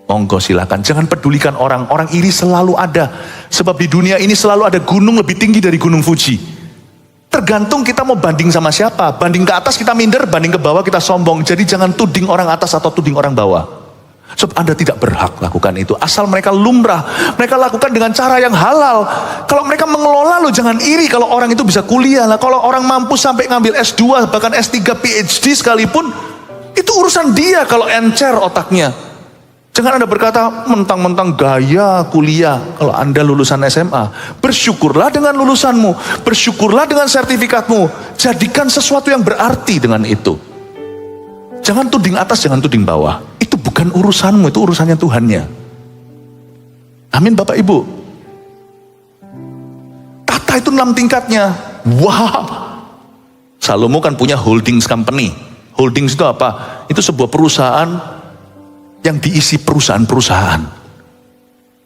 Monggo silakan, jangan pedulikan orang. Orang iri selalu ada, sebab di dunia ini selalu ada gunung lebih tinggi dari gunung Fuji. Tergantung kita mau banding sama siapa. Banding ke atas kita minder, banding ke bawah kita sombong. Jadi jangan tuding orang atas atau tuding orang bawah. Sebab Anda tidak berhak lakukan itu. Asal mereka lumrah, mereka lakukan dengan cara yang halal. Kalau mereka mengelola, lo jangan iri kalau orang itu bisa kuliah lah. Kalau orang mampu sampai ngambil S2, bahkan S3, PhD sekalipun, itu urusan dia kalau encer otaknya. Jangan Anda berkata, mentang-mentang gaya kuliah. Kalau Anda lulusan SMA, bersyukurlah dengan lulusanmu. Bersyukurlah dengan sertifikatmu. Jadikan sesuatu yang berarti dengan itu. Jangan tuding atas, jangan tuding bawah. Itu bukan urusanmu, itu urusannya Tuhannya. Amin Bapak Ibu. Tata itu 6 tingkatnya. Wow. Salomo kan punya holdings company. Holdings itu apa? Itu sebuah perusahaan yang diisi perusahaan-perusahaan.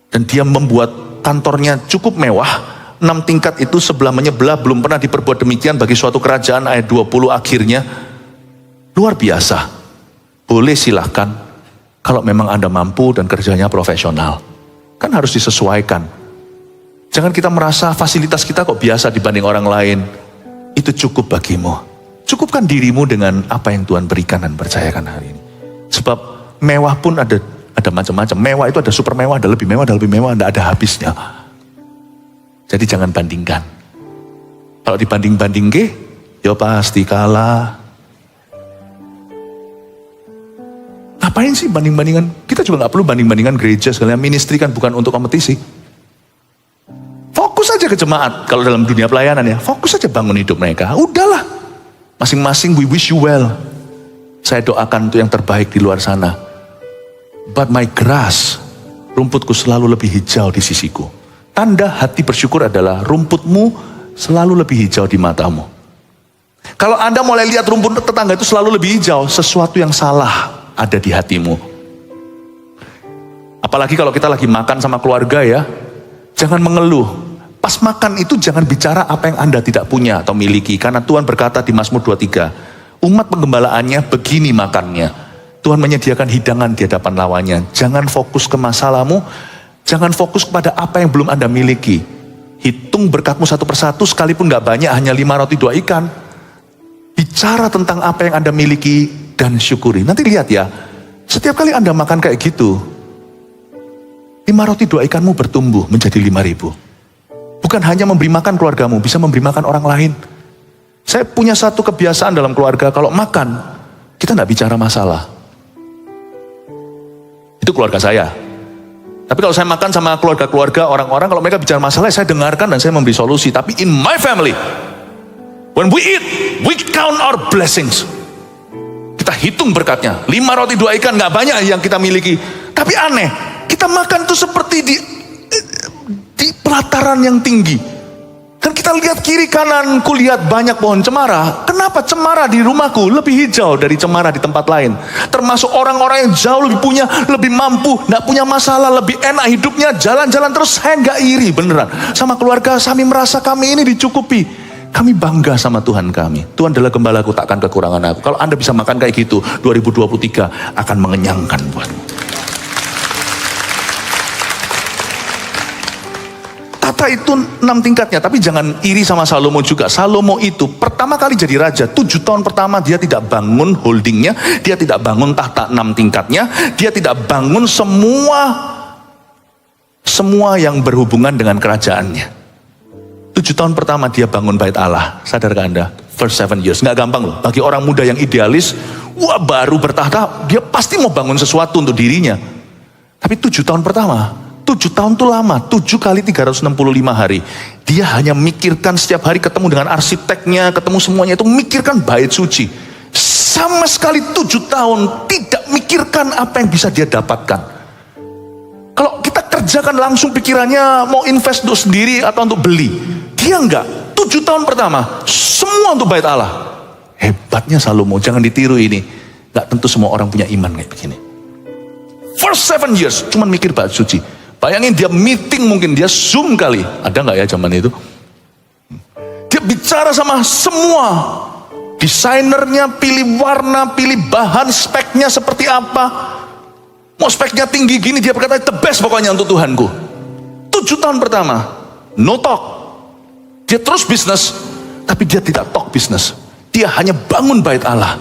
Dan dia membuat kantornya cukup mewah. 6 tingkat itu sebelah menyebelah, belum pernah diperbuat demikian bagi suatu kerajaan. Ayat 20 akhirnya. Luar biasa. Boleh silahkan. Kalau memang Anda mampu dan kerjanya profesional. Kan harus disesuaikan. Jangan kita merasa fasilitas kita kok biasa dibanding orang lain. Itu cukup bagimu. Cukupkan dirimu dengan apa yang Tuhan berikan dan percayakan hari ini. Sebab mewah pun ada macam-macam. Mewah itu ada super mewah, ada lebih mewah, ada habisnya. Jadi jangan bandingkan. Kalau dibanding-banding ya pasti kalah. Ngapain sih banding-bandingan? Kita juga gak perlu banding-bandingan gereja sekalian. Ministry kan bukan untuk kompetisi. Fokus aja ke jemaat. Kalau dalam dunia pelayanan ya, fokus aja bangun hidup mereka. Udahlah. Masing-masing we wish you well. Saya doakan untuk yang terbaik di luar sana. But my grass, rumputku selalu lebih hijau di sisiku. Tanda hati bersyukur adalah rumputmu selalu lebih hijau di matamu. Kalau Anda mulai lihat rumput tetangga itu selalu lebih hijau, sesuatu yang salah ada di hatimu. Apalagi kalau kita lagi makan sama keluarga ya, jangan mengeluh. Pas makan itu jangan bicara apa yang Anda tidak punya atau miliki. Karena Tuhan berkata di Mazmur 23, umat penggembalaannya begini makannya. Tuhan menyediakan hidangan di hadapan lawannya. Jangan fokus ke masalahmu, jangan fokus kepada apa yang belum Anda miliki. Hitung berkatmu satu persatu, sekalipun gak banyak, hanya 5 roti 2 ikan. Bicara tentang apa yang Anda miliki dan syukuri. Nanti lihat ya, setiap kali Anda makan kayak gitu, 5 roti 2 ikanmu bertumbuh menjadi 5.000. Bukan hanya memberi makan keluargamu, bisa memberi makan orang lain. Saya punya satu kebiasaan dalam keluarga, kalau makan, kita gak bicara masalah. Itu keluarga saya. Tapi kalau saya makan sama keluarga-keluarga orang-orang, kalau mereka bicara masalah, saya dengarkan dan saya memberi solusi. Tapi in my family, when we eat, we count our blessings. Kita hitung berkatnya. 5 roti 2 ikan, gak banyak yang kita miliki. Tapi aneh, kita makan tuh seperti di pelataran yang tinggi. Kan kita lihat kiri kanan, ku lihat banyak pohon cemara. Kenapa cemara di rumahku lebih hijau dari cemara di tempat lain? Termasuk orang-orang yang jauh lebih punya, lebih mampu, gak punya masalah, lebih enak hidupnya, jalan-jalan terus. Saya gak iri beneran. Sama keluarga kami merasa kami ini dicukupi. Kami bangga sama Tuhan kami. Tuhan adalah gembalaku, takkan kekurangan aku. Kalau Anda bisa makan kayak gitu, 2023 akan mengenyangkan buatmu. Tata itu 6 tingkatnya, tapi jangan iri sama Salomo juga. Salomo itu pertama kali jadi raja, 7 tahun pertama dia tidak bangun holdingnya, dia tidak bangun tahta 6 tingkatnya, dia tidak bangun semua yang berhubungan dengan kerajaannya. 7 tahun pertama dia bangun bait Allah. Sadarkah Anda? First 7 years, gak gampang loh. Bagi orang muda yang idealis, wah baru bertahta, dia pasti mau bangun sesuatu untuk dirinya. Tapi 7 tahun pertama, 7 tahun itu lama, 7 kali 365 hari. Dia hanya mikirkan setiap hari, ketemu dengan arsiteknya, ketemu semuanya itu, mikirkan bait suci. Sama sekali 7 tahun tidak mikirkan apa yang bisa dia dapatkan. Kalau kita kerjakan langsung pikirannya mau invest untuk sendiri atau untuk beli. Dia enggak, 7 tahun pertama, semua untuk bait Allah. Hebatnya Salomo, jangan ditiru ini. Gak tentu semua orang punya iman kayak begini. First 7 years, cuman mikir bait suci. Bayangin dia meeting, mungkin dia Zoom kali. Ada gak ya zaman itu? Dia bicara sama semua. Desainernya, pilih warna, pilih bahan, speknya seperti apa. Mau speknya tinggi gini, dia berkata, the best pokoknya untuk Tuhanku. 7 tahun pertama, no talk. Dia terus bisnis, tapi dia tidak talk bisnis. Dia hanya bangun bait Allah.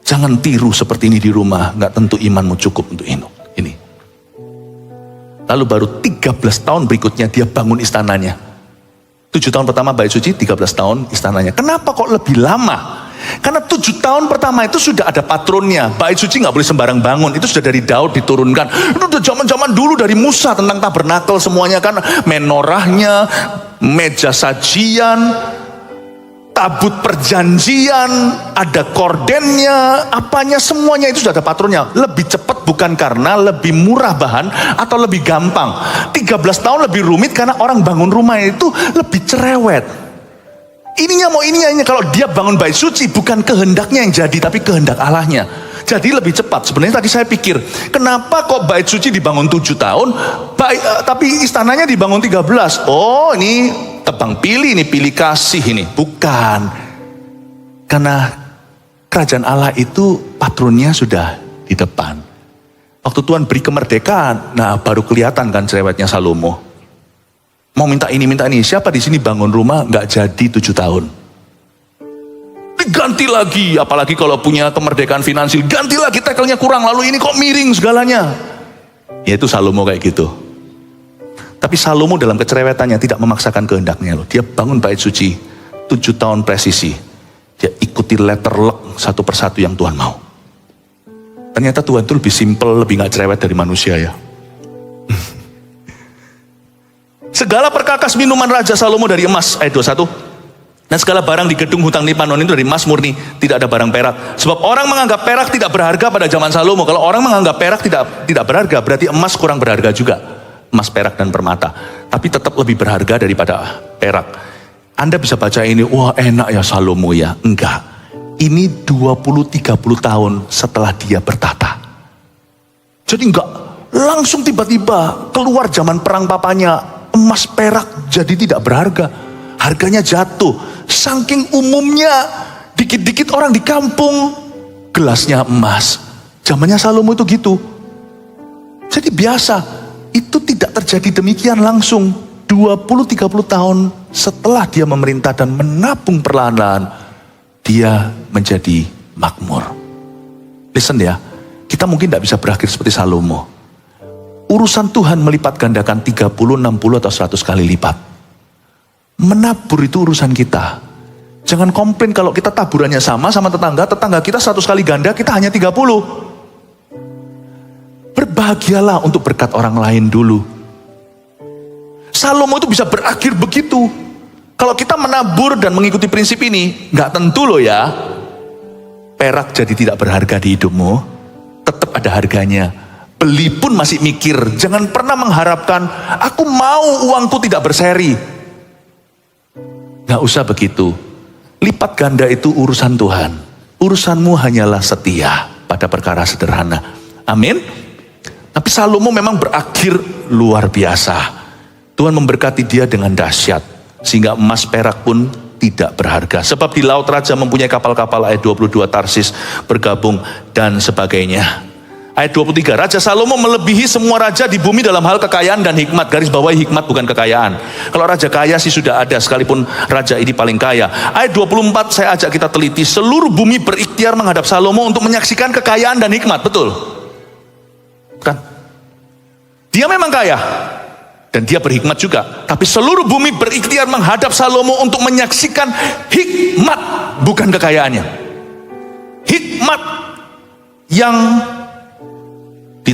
Jangan tiru seperti ini di rumah, gak tentu imanmu cukup untuk ini. Lalu baru 13 tahun berikutnya dia bangun istananya. 7 tahun pertama bait suci, 13 tahun istananya. Kenapa kok lebih lama? Karena 7 tahun pertama itu sudah ada patronnya. Bait suci gak boleh sembarang bangun. Itu sudah dari Daud diturunkan. Itu udah zaman-zaman dulu dari Musa tentang tabernakel semuanya kan. Menorahnya, meja sajian, tabut perjanjian, ada kordennya, apanya, semuanya itu sudah ada patronnya. Lebih cepat bukan karena lebih murah bahan atau lebih gampang. 13 tahun lebih rumit karena orang bangun rumah itu lebih cerewet. Ininya mau ininya, kalau dia bangun bait suci bukan kehendaknya yang jadi, tapi kehendak Allahnya. Jadi lebih cepat. Sebenarnya tadi saya pikir, kenapa kok bait suci dibangun 7 tahun, tapi istananya dibangun 13? Oh, ini tebang pilih, ini pilih kasih ini. Bukan. Karena kerajaan Allah itu patronnya sudah di depan. Waktu Tuhan beri kemerdekaan, nah baru kelihatan kan cerewetnya Salomo. Mau minta ini. Siapa di sini bangun rumah nggak jadi 7 tahun? Ganti lagi, apalagi kalau punya kemerdekaan finansial, ganti lagi, tekelnya kurang, lalu ini kok miring segalanya. Ya itu Salomo kayak gitu. Tapi Salomo dalam kecerewetannya tidak memaksakan kehendaknya loh. Dia bangun bait suci 7 tahun presisi. Dia ikuti letter luck satu persatu yang Tuhan mau. Ternyata Tuhan itu lebih simple, lebih gak cerewet dari manusia ya. Segala perkakas minuman Raja Salomo dari emas, ayat 21. Dan segala barang di gedung hutang Libanon itu dari emas murni, tidak ada barang perak. Sebab orang menganggap perak tidak berharga pada zaman Salomo. Kalau orang menganggap perak tidak berharga, berarti emas kurang berharga juga. Emas, perak, dan permata. Tapi tetap lebih berharga daripada perak. Anda bisa baca ini, wah enak ya Salomo ya. Enggak. Ini 20-30 tahun setelah dia bertata. Jadi enggak langsung tiba-tiba keluar zaman perang papanya. Emas perak jadi tidak berharga. Harganya jatuh. Saking umumnya, dikit-dikit orang di kampung gelasnya emas. Zamannya Salomo itu gitu. Jadi biasa. Itu tidak terjadi demikian langsung. 20-30 tahun setelah dia memerintah dan menabung perlahan-lahan, dia menjadi makmur. Listen ya, kita mungkin tidak bisa berakhir seperti Salomo. Urusan Tuhan melipat gandakan 30, 60 atau 100 kali lipat. Menabur itu urusan kita. Jangan komplain kalau kita taburannya sama tetangga kita 100 kali ganda, kita hanya 30. Berbahagialah untuk berkat orang lain dulu. Salomo itu bisa berakhir begitu. Kalau kita menabur dan mengikuti prinsip ini, nggak tentu loh ya. Perak jadi tidak berharga di hidupmu, tetap ada harganya. Beli pun masih mikir, jangan pernah mengharapkan, aku mau uangku tidak berseri. Gak usah begitu. Lipat ganda itu urusan Tuhan. Urusanmu hanyalah setia pada perkara sederhana. Amin. Tapi Salomo memang berakhir luar biasa. Tuhan memberkati dia dengan dahsyat. Sehingga emas perak pun tidak berharga. Sebab di laut raja mempunyai kapal-kapal, ayat 22, Tarsis bergabung dan sebagainya. Ayat 23, Raja Salomo melebihi semua raja di bumi dalam hal kekayaan dan hikmat. Garis bawahi hikmat bukan kekayaan. Kalau raja kaya sih sudah ada, sekalipun raja ini paling kaya. Ayat 24 saya ajak kita teliti. Seluruh bumi berikhtiar menghadap Salomo untuk menyaksikan kekayaan dan hikmat. Betul? Kan? Dia memang kaya. Dan dia berhikmat juga. Tapi seluruh bumi berikhtiar menghadap Salomo untuk menyaksikan hikmat, bukan kekayaannya. Hikmat yang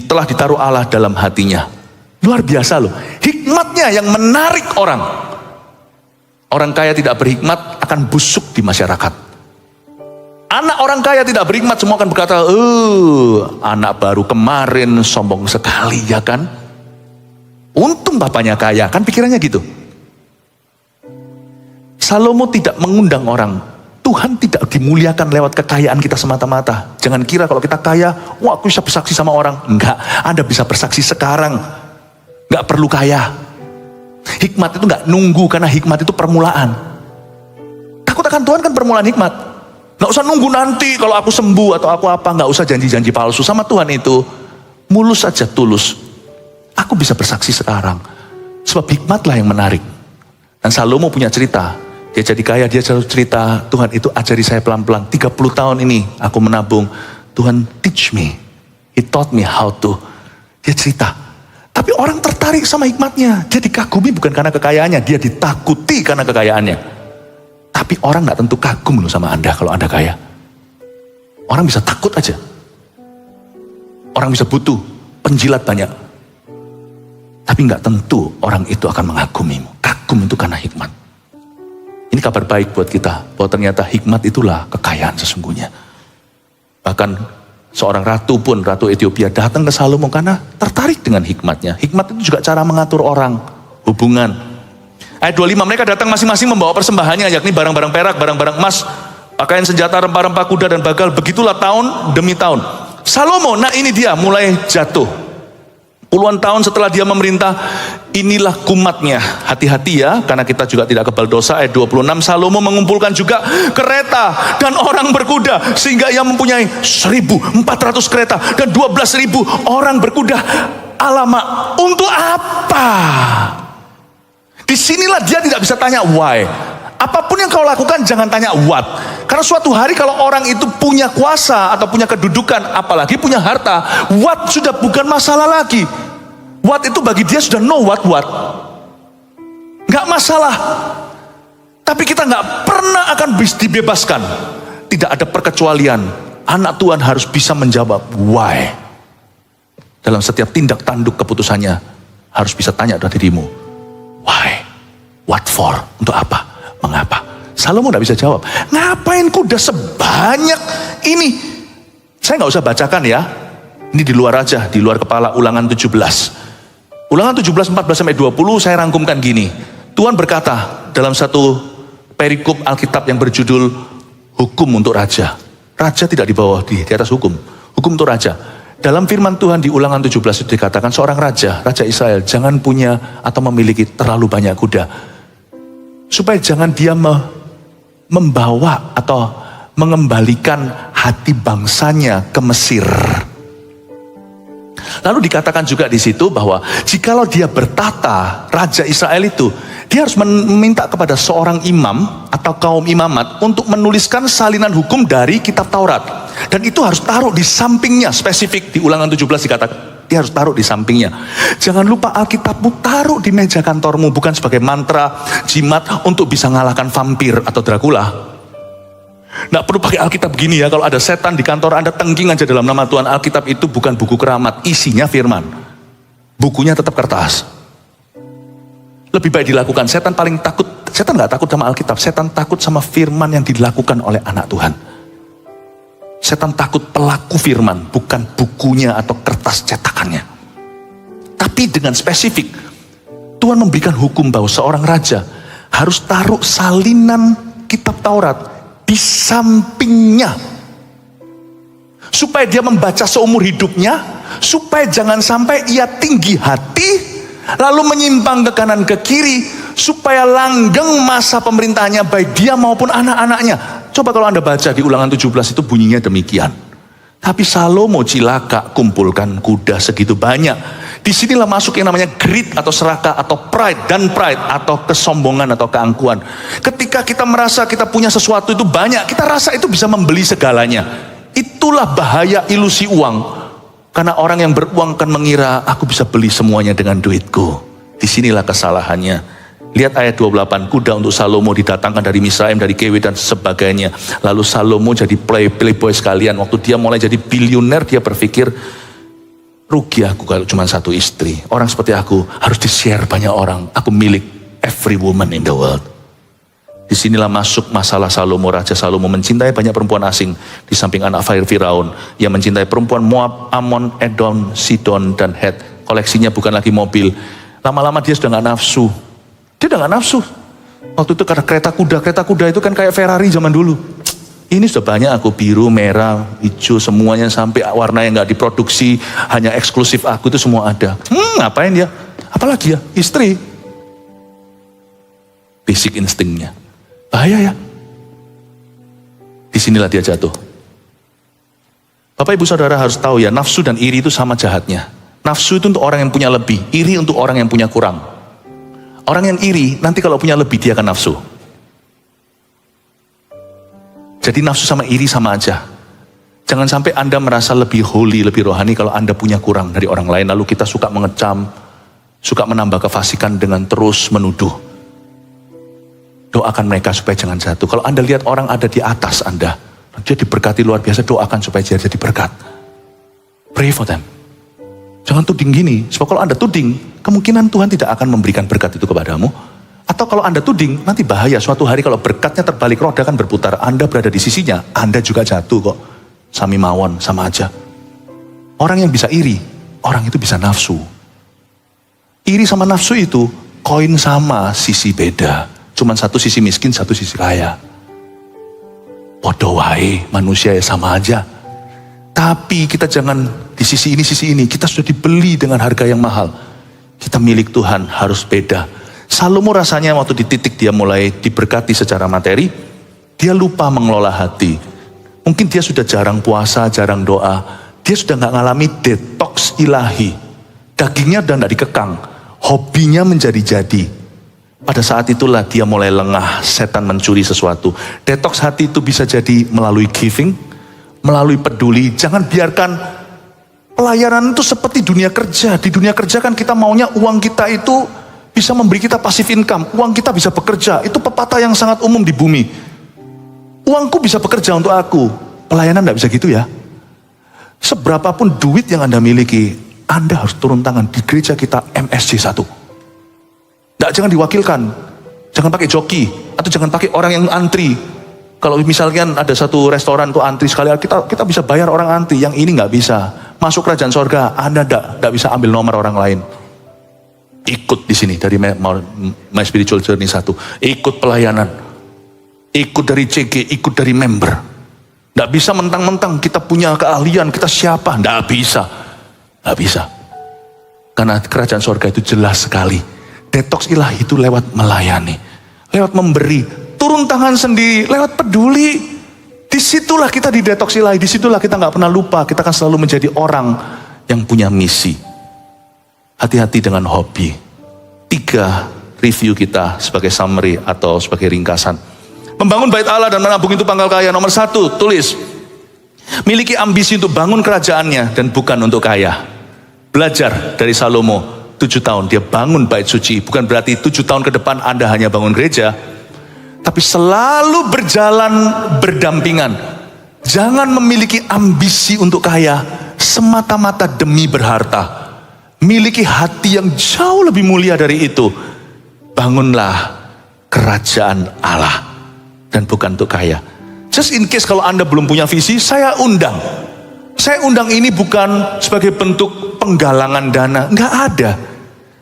telah ditaruh Allah dalam hatinya. Luar biasa loh. Hikmatnya yang menarik orang. Orang kaya tidak berhikmat akan busuk di masyarakat. Anak orang kaya tidak berhikmat semua akan berkata, anak baru kemarin sombong sekali ya kan. Untung bapaknya kaya, kan pikirannya gitu. Salomo tidak mengundang orang. Tuhan tidak dimuliakan lewat kekayaan kita semata-mata. Jangan kira kalau kita kaya, wah aku bisa bersaksi sama orang. Enggak, Anda bisa bersaksi sekarang. Enggak perlu kaya. Hikmat itu enggak nunggu, karena hikmat itu permulaan. Takut akan Tuhan kan permulaan hikmat. Enggak usah nunggu nanti kalau aku sembuh atau aku apa. Enggak usah janji-janji palsu sama Tuhan itu. Mulus saja, tulus. Aku bisa bersaksi sekarang. Sebab hikmatlah yang menarik. Dan Salomo punya cerita. Dia jadi kaya, dia selalu cerita, Tuhan itu ajari saya pelan-pelan. 30 tahun ini aku menabung. Tuhan teach me. He taught me how to. Dia cerita. Tapi orang tertarik sama hikmatnya. Dia dikagumi bukan karena kekayaannya. Dia ditakuti karena kekayaannya. Tapi orang gak tentu kagum loh sama Anda kalau Anda kaya. Orang bisa takut aja. Orang bisa butuh penjilat banyak. Tapi gak tentu orang itu akan mengagumimu. Kagum itu karena hikmat. Ini kabar baik buat kita, bahwa ternyata hikmat itulah kekayaan sesungguhnya. Bahkan seorang ratu pun, Ratu Ethiopia datang ke Salomo karena tertarik dengan hikmatnya. Hikmat itu juga cara mengatur orang, hubungan. Ayat 25, mereka datang masing-masing membawa persembahannya, yakni barang-barang perak, barang-barang emas, pakaian senjata, rempah-rempah kuda dan bagal. Begitulah tahun demi tahun. Salomo, nah ini dia mulai jatuh. Puluhan tahun setelah dia memerintah, inilah kumatnya. Hati-hati ya, karena kita juga tidak kebal dosa. Ayat 26, Salomo mengumpulkan juga kereta dan orang berkuda, sehingga ia mempunyai 1.400 kereta dan 12.000 orang berkuda. Alamak, untuk apa? Disinilah dia tidak bisa tanya why. Apapun yang kau lakukan jangan tanya what. Karena suatu hari kalau orang itu punya kuasa atau punya kedudukan, apalagi punya harta, what sudah bukan masalah lagi. What itu bagi dia sudah know what. Gak masalah. Tapi kita gak pernah akan dibebaskan. Tidak ada perkecualian. Anak Tuhan harus bisa menjawab why. Dalam setiap tindak tanduk keputusannya harus bisa tanya dari dirimu. Why? What for? Untuk apa? Mengapa? Salomo tidak bisa jawab. Ngapain kuda sebanyak ini? Saya nggak usah bacakan ya. Ini di luar aja, di luar kepala. Ulangan 17. Ulangan 17, 14-20 saya rangkumkan gini. Tuhan berkata dalam satu perikop Alkitab yang berjudul Hukum untuk Raja. Raja tidak di bawah, di atas hukum. Hukum untuk Raja. Dalam firman Tuhan di Ulangan 17 itu dikatakan seorang raja, Raja Israel, jangan punya atau memiliki terlalu banyak kuda. Supaya jangan dia membawa atau mengembalikan hati bangsanya ke Mesir. Lalu dikatakan juga di situ bahwa jikalau dia bertata, Raja Israel itu, dia harus meminta kepada seorang imam atau kaum imamat untuk menuliskan salinan hukum dari kitab Taurat. Dan itu harus taruh di sampingnya, spesifik di Ulangan 17 dikatakan. Dia harus taruh di sampingnya. Jangan lupa Alkitabmu taruh di meja kantormu, bukan sebagai mantra, jimat untuk bisa ngalahkan vampir atau Dracula. Nggak perlu pakai Alkitab begini ya, kalau ada setan di kantor Anda tengking aja dalam nama Tuhan. Alkitab itu bukan buku keramat, isinya firman. Bukunya tetap kertas. Lebih baik dilakukan. Setan paling takut, setan nggak takut sama Alkitab, setan takut sama firman yang dilakukan oleh anak Tuhan. Setan takut pelaku firman, bukan bukunya atau kertas cetakannya. Tapi dengan spesifik, Tuhan memberikan hukum bahwa seorang raja harus taruh salinan kitab Taurat di sampingnya. Supaya dia membaca seumur hidupnya, supaya jangan sampai ia tinggi hati, lalu menyimpang ke kanan ke kiri, supaya langgeng masa pemerintahnya baik dia maupun anak-anaknya. Coba kalau Anda baca di Ulangan 17 itu bunyinya demikian. Tapi Salomo cilaka, kumpulkan kuda segitu banyak. Disinilah masuk yang namanya greed atau serakah atau pride atau kesombongan atau keangkuhan. Ketika kita merasa kita punya sesuatu itu banyak, kita rasa itu bisa membeli segalanya. Itulah bahaya ilusi uang. Karena orang yang beruang kan mengira aku bisa beli semuanya dengan duitku. Disinilah kesalahannya. Lihat ayat 28, kuda untuk Salomo didatangkan dari Misraim, dari Kewe dan sebagainya. Lalu Salomo jadi playboy sekalian. Waktu dia mulai jadi bilioner, dia berpikir, rugi aku kalau cuma satu istri. Orang seperti aku harus di-share banyak orang. Aku milik every woman in the world. Disinilah masuk masalah Salomo. Raja Salomo mencintai banyak perempuan asing. Di samping anak Firaun. Ia mencintai perempuan Moab, Ammon, Edom, Sidon, dan Het. Koleksinya bukan lagi mobil. Lama-lama dia sudah gak nafsu. Dia udah gak nafsu. Waktu itu karena kereta kuda itu kan kayak Ferrari zaman dulu. Ini sudah banyak aku, biru, merah, hijau, semuanya sampai warna yang gak diproduksi, hanya eksklusif aku itu semua ada. Ngapain dia? Apalagi ya, istri. Basic instingnya. Bahaya ya. Disinilah dia jatuh. Bapak ibu saudara harus tahu ya, nafsu dan iri itu sama jahatnya. Nafsu itu untuk orang yang punya lebih, iri untuk orang yang punya kurang. Orang yang iri, nanti kalau punya lebih dia akan nafsu. Jadi nafsu sama iri sama aja. Jangan sampai Anda merasa lebih holy, lebih rohani kalau Anda punya kurang dari orang lain. Lalu kita suka mengecam, suka menambah kefasikan dengan terus menuduh. Doakan mereka supaya jangan jatuh. Kalau Anda lihat orang ada di atas Anda, dia diberkati luar biasa, doakan supaya dia jadi berkat. Pray for them. Jangan tuding gini, sebab kalau Anda tuding, kemungkinan Tuhan tidak akan memberikan berkat itu kepadamu. Atau kalau Anda tuding, nanti bahaya. Suatu hari kalau berkatnya terbalik, roda kan berputar. Anda berada di sisinya, Anda juga jatuh kok. Sami mawon, sama aja. Orang yang bisa iri, orang itu bisa nafsu. Iri sama nafsu itu, koin sama, sisi beda. Cuman satu sisi miskin, satu sisi kaya. Podo wae, manusia ya sama aja. Tapi kita jangan di sisi ini. Kita sudah dibeli dengan harga yang mahal. Kita milik Tuhan, harus beda. Salomo rasanya waktu di titik dia mulai diberkati secara materi, dia lupa mengelola hati. Mungkin dia sudah jarang puasa, jarang doa. Dia sudah gak ngalami detox ilahi. Dagingnya udah gak dikekang. Hobinya menjadi-jadi. Pada saat itulah dia mulai lengah, setan mencuri sesuatu. Detox hati itu bisa jadi melalui giving, melalui peduli. Jangan biarkan pelayanan itu seperti dunia kerja. Di dunia kerja kan kita maunya uang kita itu bisa memberi kita passive income. Uang kita bisa bekerja. Itu pepatah yang sangat umum di bumi. Uangku bisa bekerja untuk aku. Pelayanan tidak bisa gitu ya. Seberapapun duit yang Anda miliki, Anda harus turun tangan di gereja kita MSC 1. Jangan diwakilkan. Jangan pakai joki. Atau jangan pakai orang yang antri. Kalau misalkan ada satu restoran tuh antri sekali, kita bisa bayar orang antri. Yang ini nggak bisa. Masuk kerajaan sorga, Anda nggak bisa ambil nomor orang lain. Ikut di sini dari My Spiritual Journey 1. Ikut pelayanan. Ikut dari CG, ikut dari member. Nggak bisa mentang-mentang kita punya keahlian, kita siapa. Nggak bisa. Nggak bisa. Karena kerajaan sorga itu jelas sekali. Detox ilahi itu lewat melayani. Lewat memberi. Turun tangan sendiri, lewat peduli. Disitulah kita di detox ilahi. Disitulah kita nggak pernah lupa. Kita akan selalu menjadi orang yang punya misi. Hati-hati dengan hobi. 3 review kita sebagai summary atau sebagai ringkasan. Membangun bait Allah dan menabung itu pangkal kaya. Nomor 1, tulis. Miliki ambisi untuk bangun kerajaannya dan bukan untuk kaya. Belajar dari Salomo. 7 tahun dia bangun bait suci. Bukan berarti 7 tahun ke depan Anda hanya bangun gereja. Tapi selalu berjalan berdampingan. Jangan memiliki ambisi untuk kaya semata-mata demi berharta. Miliki hati yang jauh lebih mulia dari itu. Bangunlah kerajaan Allah dan bukan untuk kaya. Just in case kalau Anda belum punya visi, saya undang. Saya undang ini bukan sebagai bentuk penggalangan dana, nggak ada.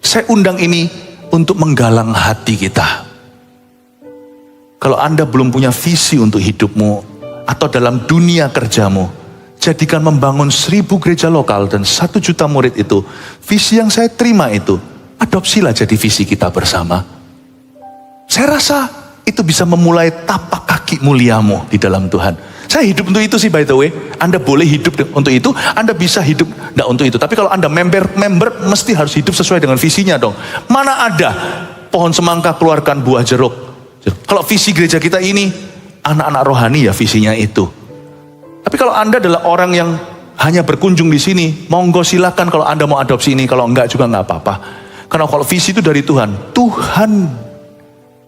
Saya undang ini untuk menggalang hati kita. Kalau Anda belum punya visi untuk hidupmu atau dalam dunia kerjamu, jadikan membangun 1000 gereja lokal dan 1 juta murid itu, visi yang saya terima itu, adopsilah jadi visi kita bersama. Saya rasa itu bisa memulai tapak kaki muliamu di dalam Tuhan. Saya hidup untuk itu sih, by the way. Anda boleh hidup untuk itu, Anda bisa hidup enggak untuk itu. Tapi kalau Anda member mesti harus hidup sesuai dengan visinya dong. Mana ada pohon semangka keluarkan buah jeruk. Kalau visi gereja kita ini, anak-anak rohani ya visinya itu. Tapi kalau Anda adalah orang yang hanya berkunjung di sini, monggo silakan kalau Anda mau adopsi ini, kalau enggak juga enggak apa-apa. Karena kalau visi itu dari Tuhan, Tuhan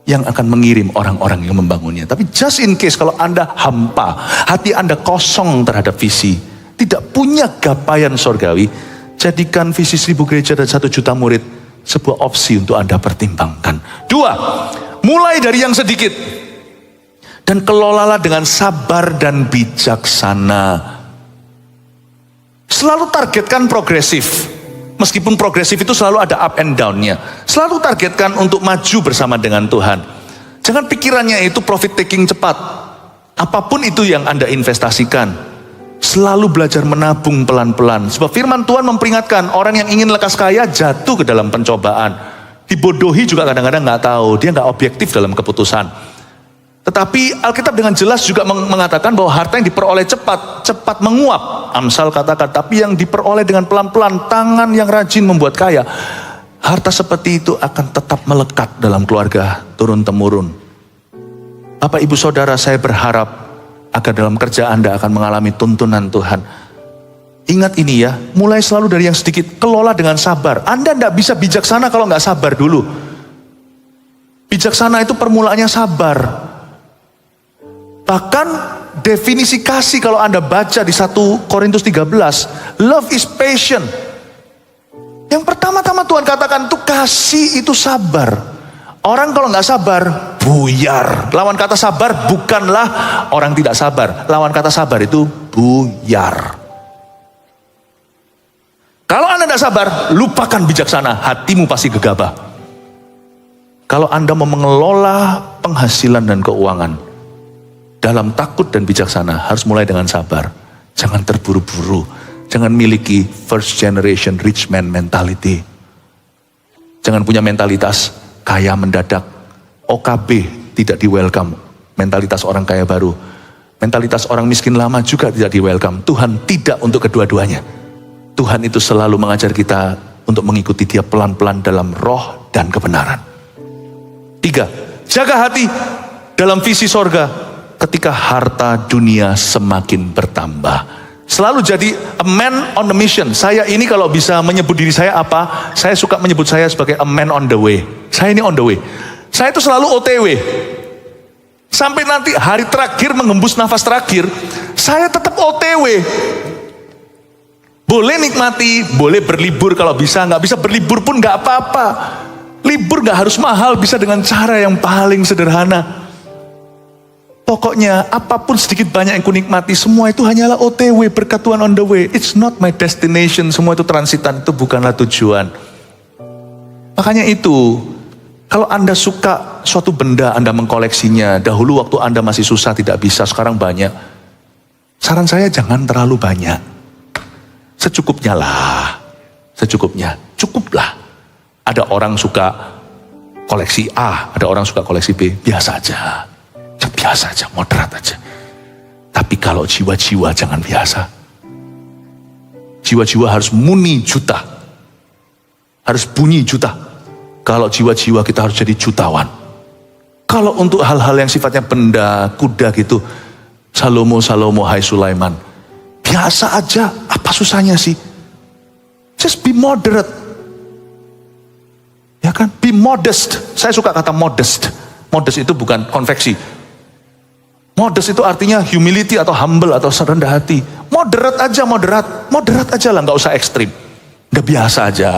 yang akan mengirim orang-orang yang membangunnya. Tapi just in case kalau Anda hampa, hati Anda kosong terhadap visi, tidak punya gapaian sorgawi, jadikan visi 1000 gereja dan 1 juta murid sebuah opsi untuk Anda pertimbangkan. 2, mulai dari yang sedikit dan kelolalah dengan sabar dan bijaksana. Selalu targetkan progresif. Meskipun progresif itu selalu ada up and down-nya. Selalu targetkan untuk maju bersama dengan Tuhan. Jangan pikirannya itu profit taking cepat. Apapun itu yang Anda investasikan, selalu belajar menabung pelan-pelan. Sebab firman Tuhan memperingatkan, orang yang ingin lekas kaya jatuh ke dalam pencobaan. Dibodohi juga kadang-kadang nggak tahu, dia nggak objektif dalam keputusan. Tetapi Alkitab dengan jelas juga mengatakan bahwa harta yang diperoleh cepat menguap. Amsal katakan, tapi yang diperoleh dengan pelan-pelan, tangan yang rajin membuat kaya. Harta seperti itu akan tetap melekat dalam keluarga, turun-temurun. Bapak ibu saudara, saya berharap agar dalam kerja Anda akan mengalami tuntunan Tuhan. Ingat ini ya, mulai selalu dari yang sedikit, kelola dengan sabar. Anda tidak bisa bijaksana kalau nggak sabar dulu. Bijaksana itu permulaannya sabar. Bahkan definisi kasih kalau Anda baca di 1 Korintus 13, love is patient. Yang pertama-tama Tuhan katakan itu kasih itu sabar. Orang kalau nggak sabar, buyar. Lawan kata sabar bukanlah orang tidak sabar. Lawan kata sabar itu buyar. Kalau Anda tidak sabar, lupakan bijaksana, hatimu pasti gegabah. Kalau Anda mau mengelola penghasilan dan keuangan dalam takut dan bijaksana, harus mulai dengan sabar. Jangan terburu-buru, jangan miliki first generation rich man mentality. Jangan punya mentalitas kaya mendadak, OKB tidak di welcome, mentalitas orang kaya baru. Mentalitas orang miskin lama juga tidak di welcome. Tuhan tidak untuk kedua-duanya. Tuhan itu selalu mengajar kita untuk mengikuti Dia pelan-pelan dalam roh dan kebenaran. 3, jaga hati dalam visi sorga ketika harta dunia semakin bertambah. Selalu jadi a man on the mission. Saya ini kalau bisa menyebut diri saya apa, saya suka menyebut saya sebagai a man on the way. Saya ini on the way. Saya itu selalu OTW. Sampai nanti hari terakhir menghembus nafas terakhir, saya tetap OTW. Boleh nikmati, boleh berlibur kalau bisa, nggak bisa berlibur pun nggak apa-apa. Libur nggak harus mahal, bisa dengan cara yang paling sederhana. Pokoknya apapun sedikit banyak yang kunikmati, semua itu hanyalah OTW, berkat Tuhan on the way. It's not my destination, semua itu transitan, itu bukanlah tujuan. Makanya itu, kalau Anda suka suatu benda, Anda mengkoleksinya. Dahulu waktu Anda masih susah, tidak bisa, sekarang banyak. Saran saya jangan terlalu banyak. Secukupnya lah, secukupnya, cukuplah. Ada orang suka koleksi A, ada orang suka koleksi B, biasa aja. Biasa aja, moderat aja. Tapi kalau jiwa-jiwa jangan biasa. Jiwa-jiwa harus muni juta. Harus bunyi juta. Kalau jiwa-jiwa kita harus jadi jutawan. Kalau untuk hal-hal yang sifatnya benda, kuda gitu, Salomo, hai Sulaiman. Biasa aja, apa susahnya sih? Just be moderate. Ya kan? Be modest. Saya suka kata modest. Modest itu bukan konveksi. Modest itu artinya humility atau humble atau rendah hati. Moderate aja, moderat aja lah, nggak usah ekstrim. Udah biasa aja.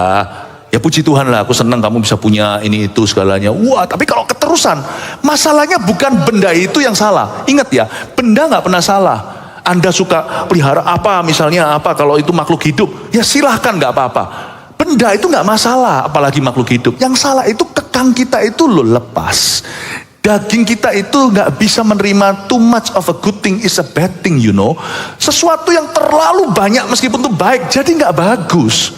Ya puji Tuhan lah, aku senang kamu bisa punya ini itu segalanya. Wah, tapi kalau keterusan, masalahnya bukan benda itu yang salah. Ingat ya, benda nggak pernah salah. Anda suka pelihara apa, misalnya apa, kalau itu makhluk hidup, ya silahkan nggak apa-apa. Benda itu nggak masalah, apalagi makhluk hidup. Yang salah itu kekang kita itu loh lepas. Daging kita itu nggak bisa menerima too much of a good thing is a bad thing, you know. Sesuatu yang terlalu banyak meskipun itu baik, jadi nggak bagus.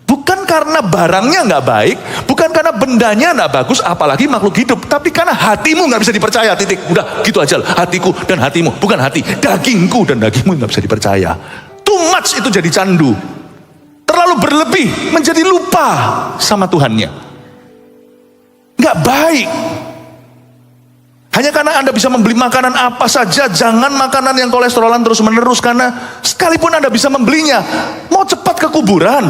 Bukan karena barangnya nggak baik, bukan karena bendanya nggak bagus, apalagi makhluk hidup. Tapi karena hatimu nggak bisa dipercaya, titik. Udah gitu aja lah, hatiku dan hatimu, bukan hati. Dagingku dan dagingmu nggak bisa dipercaya. Too much itu jadi candu. Terlalu berlebih menjadi lupa sama Tuhannya. Nggak baik. Hanya karena Anda bisa membeli makanan apa saja, jangan makanan yang kolesterolan terus menerus, karena sekalipun Anda bisa membelinya, mau cepat ke kuburan.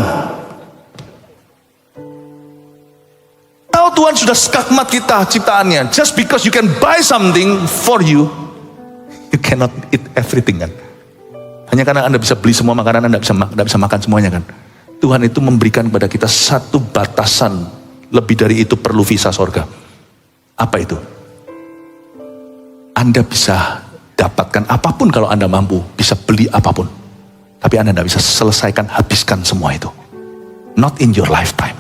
Tahu Tuhan sudah skakmat kita ciptaannya. Just because you can buy something for you, you cannot eat everything kan. Hanya karena Anda bisa beli semua makanan, Anda bisa makan semuanya kan. Tuhan itu memberikan kepada kita satu batasan, lebih dari itu perlu visa sorga. Apa itu? Anda bisa dapatkan apapun kalau Anda mampu, bisa beli apapun. Tapi Anda tidak bisa selesaikan, habiskan semua itu. Not in your lifetime.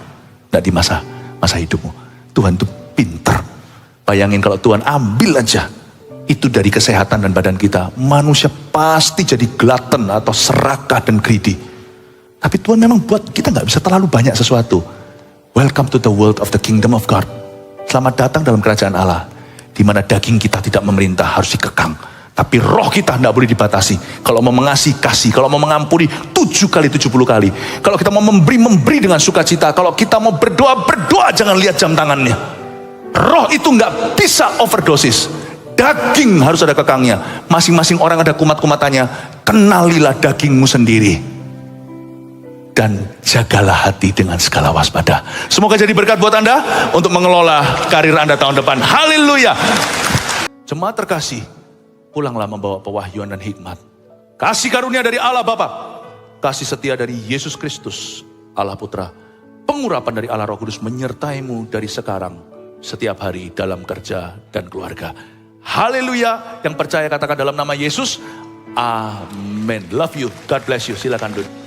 Tidak di masa hidupmu. Tuhan itu pintar. Bayangin kalau Tuhan ambil aja itu dari kesehatan dan badan kita, manusia pasti jadi glutton atau serakah dan greedy. Tapi Tuhan memang buat kita nggak bisa terlalu banyak sesuatu. Welcome to the world of the kingdom of God. Selamat datang dalam kerajaan Allah, di mana daging kita tidak memerintah, harus dikekang. Tapi roh kita tidak boleh dibatasi. Kalau mau mengasihi, kasih. Kalau mau mengampuni, 7 kali 70 kali. Kalau kita mau memberi dengan sukacita. Kalau kita mau berdoa, jangan lihat jam tangannya. Roh itu nggak bisa overdosis. Daging harus ada kekangnya. Masing-masing orang ada kumat-kumatannya. Kenalilah dagingmu sendiri. Dan jagalah hati dengan segala waspada. Semoga jadi berkat buat Anda untuk mengelola karir Anda tahun depan. Haleluya. Jemaat terkasih, pulanglah membawa pewahyuan dan hikmat. Kasih karunia dari Allah Bapa, kasih setia dari Yesus Kristus, Allah Putra, pengurapan dari Allah Roh Kudus menyertaimu dari sekarang setiap hari dalam kerja dan keluarga. Haleluya. Yang percaya katakan dalam nama Yesus, amin. Love you. God bless you. Silakan duduk.